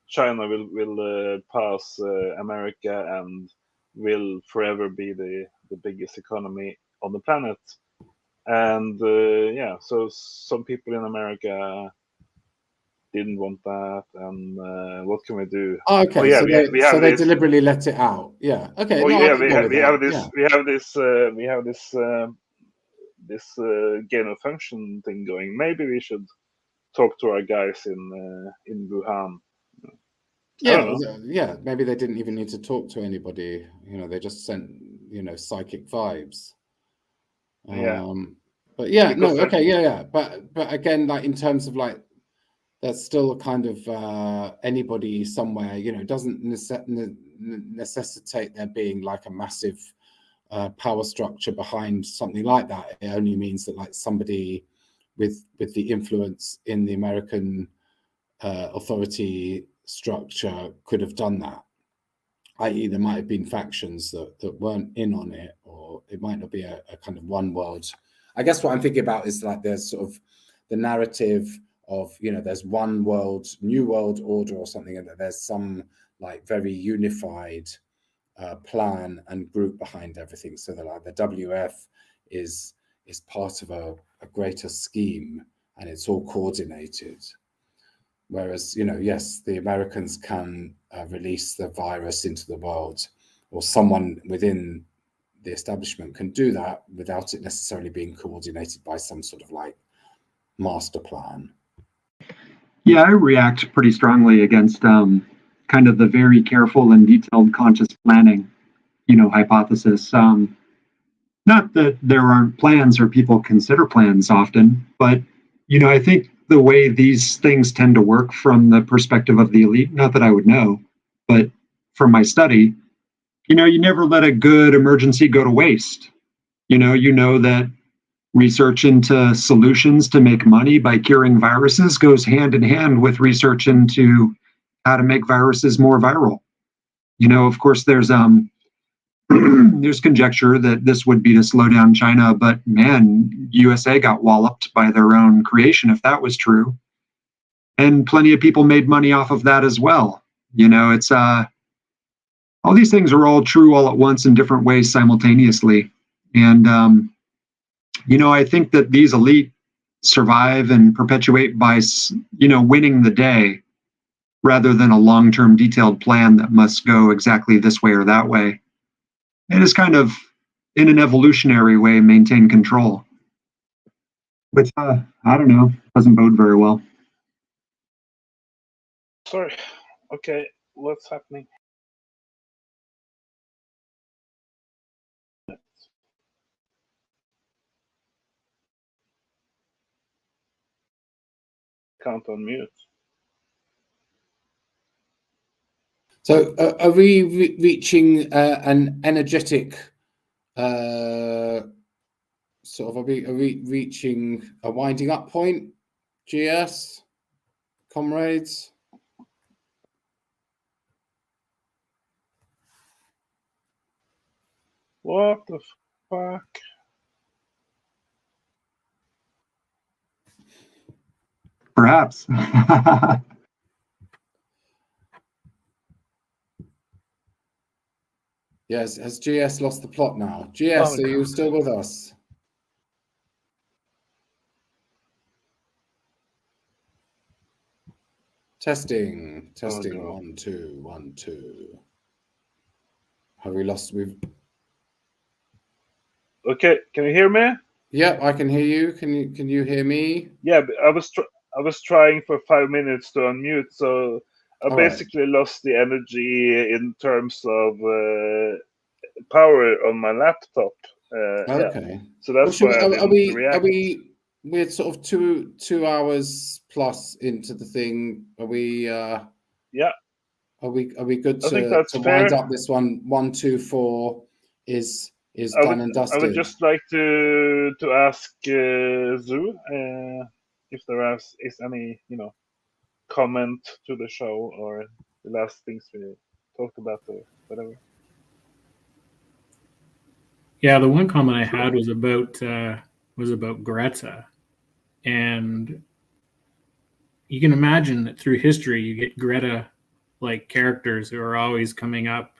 China will pass America and will forever be the biggest economy on the planet. And so some people in America didn't want that, and what can we do? Oh, okay, oh, yeah, so they deliberately let it out. Yeah. Okay. Oh, no, yeah, we we have this gain of function thing going. Maybe we should talk to our guys in Wuhan. Yeah. Maybe they didn't even need to talk to anybody. They just sent psychic vibes. But yeah, because no, okay, yeah. But again, like in terms of like, there's still a kind of anybody somewhere, doesn't necessitate there being like a massive power structure behind something like that. It only means that like somebody with the influence in the American authority structure could have done that. I.e., there might have been factions that weren't in on it, or it might not be a kind of one world. I guess what I'm thinking about is like there's sort of the narrative of, there's one world, new world order or something, and that there's some like very unified plan and group behind everything. So that like the WF is part of a greater scheme, and it's all coordinated. Whereas, yes, the Americans can release the virus into the world, or someone within the establishment can do that without it necessarily being coordinated by some sort of like master plan. Yeah, I react pretty strongly against kind of the very careful and detailed conscious planning, hypothesis. Not that there aren't plans or people consider plans often, but, I think the way these things tend to work from the perspective of the elite, not that I would know, but from my study, you never let a good emergency go to waste. You know that research into solutions to make money by curing viruses goes hand in hand with research into how to make viruses more viral. Of course, there's there's conjecture that this would be to slow down China, but man, USA got walloped by their own creation if that was true. And plenty of people made money off of that as well. It's all these things are all true all at once in different ways simultaneously. And I think that these elite survive and perpetuate by, winning the day rather than a long-term detailed plan that must go exactly this way or that way. It is kind of, in an evolutionary way, maintain control, which, I don't know, doesn't bode very well. Sorry. Okay, what's happening? Can't unmute. So are we reaching an energetic sort of, are we reaching a winding up point, GS, comrades? What the fuck? Perhaps. Yes, has GS lost the plot now? GS, are you still with us? Testing, 1 2 1 2. Have we lost? Okay, can you hear me? Yeah, I can hear you. Can you hear me? Yeah, but I was trying for 5 minutes to unmute, so I All right. basically lost the energy in terms of power on my laptop. Okay. Yeah. So that's Well, why I didn't react. We're sort of two hours plus into the thing. Are we? Yeah. Are we good I think to that's wind fair. up this one? 1, 2, 4 is I done and dusted. I would just like to ask Zoo if there is any comment to the show or the last things we talked about or whatever. Yeah, the one comment I had was about Greta, and you can imagine that through history you get Greta-like characters who are always coming up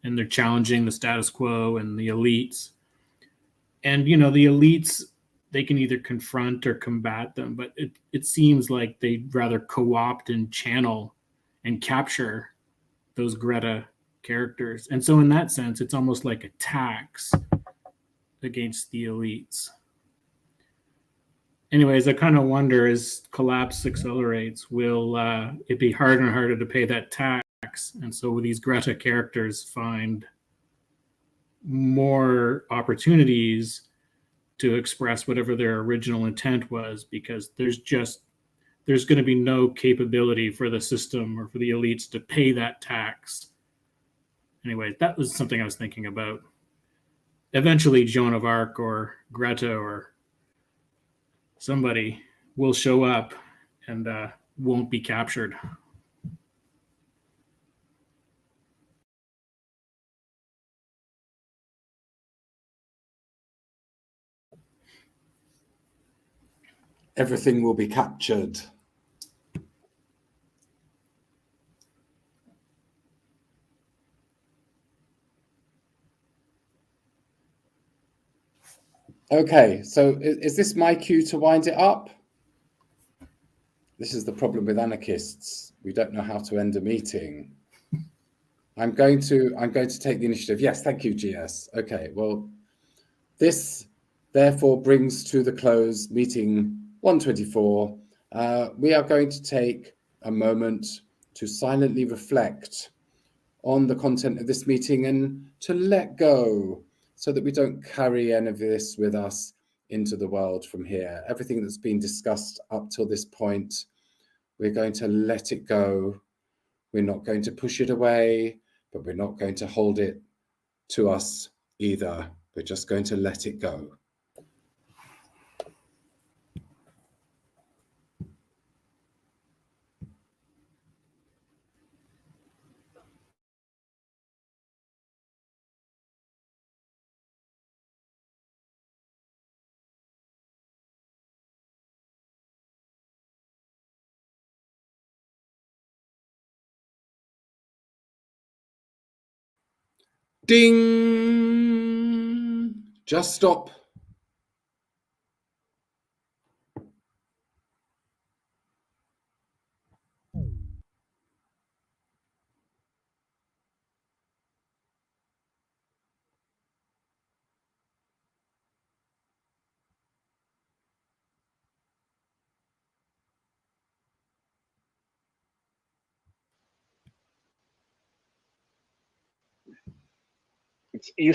and they're challenging the status quo and the elites. And the elites, they can either confront or combat them, but it seems like they'd rather co-opt and channel and capture those Greta characters. And so in that sense, it's almost like a tax against the elites. Anyways, I kind of wonder, as collapse accelerates, will it be harder and harder to pay that tax? And so will these Greta characters find more opportunities to express whatever their original intent was, because there's going to be no capability for the system or for the elites to pay that tax. Anyway, that was something I was thinking about. Eventually, Joan of Arc or Greta or somebody will show up and won't be captured. Everything will be captured. Okay, so is this my cue to wind it up? This is the problem with anarchists. We don't know how to end a meeting. I'm going to take the initiative. Yes, thank you, GS. Okay, well, this therefore brings to the close meeting 124. We are going to take a moment to silently reflect on the content of this meeting and to let go, so that we don't carry any of this with us into the world from here. Everything that's been discussed up till this point, we're going to let it go. We're not going to push it away, but we're not going to hold it to us either. We're just going to let it go. Ding! Just stop. It's easy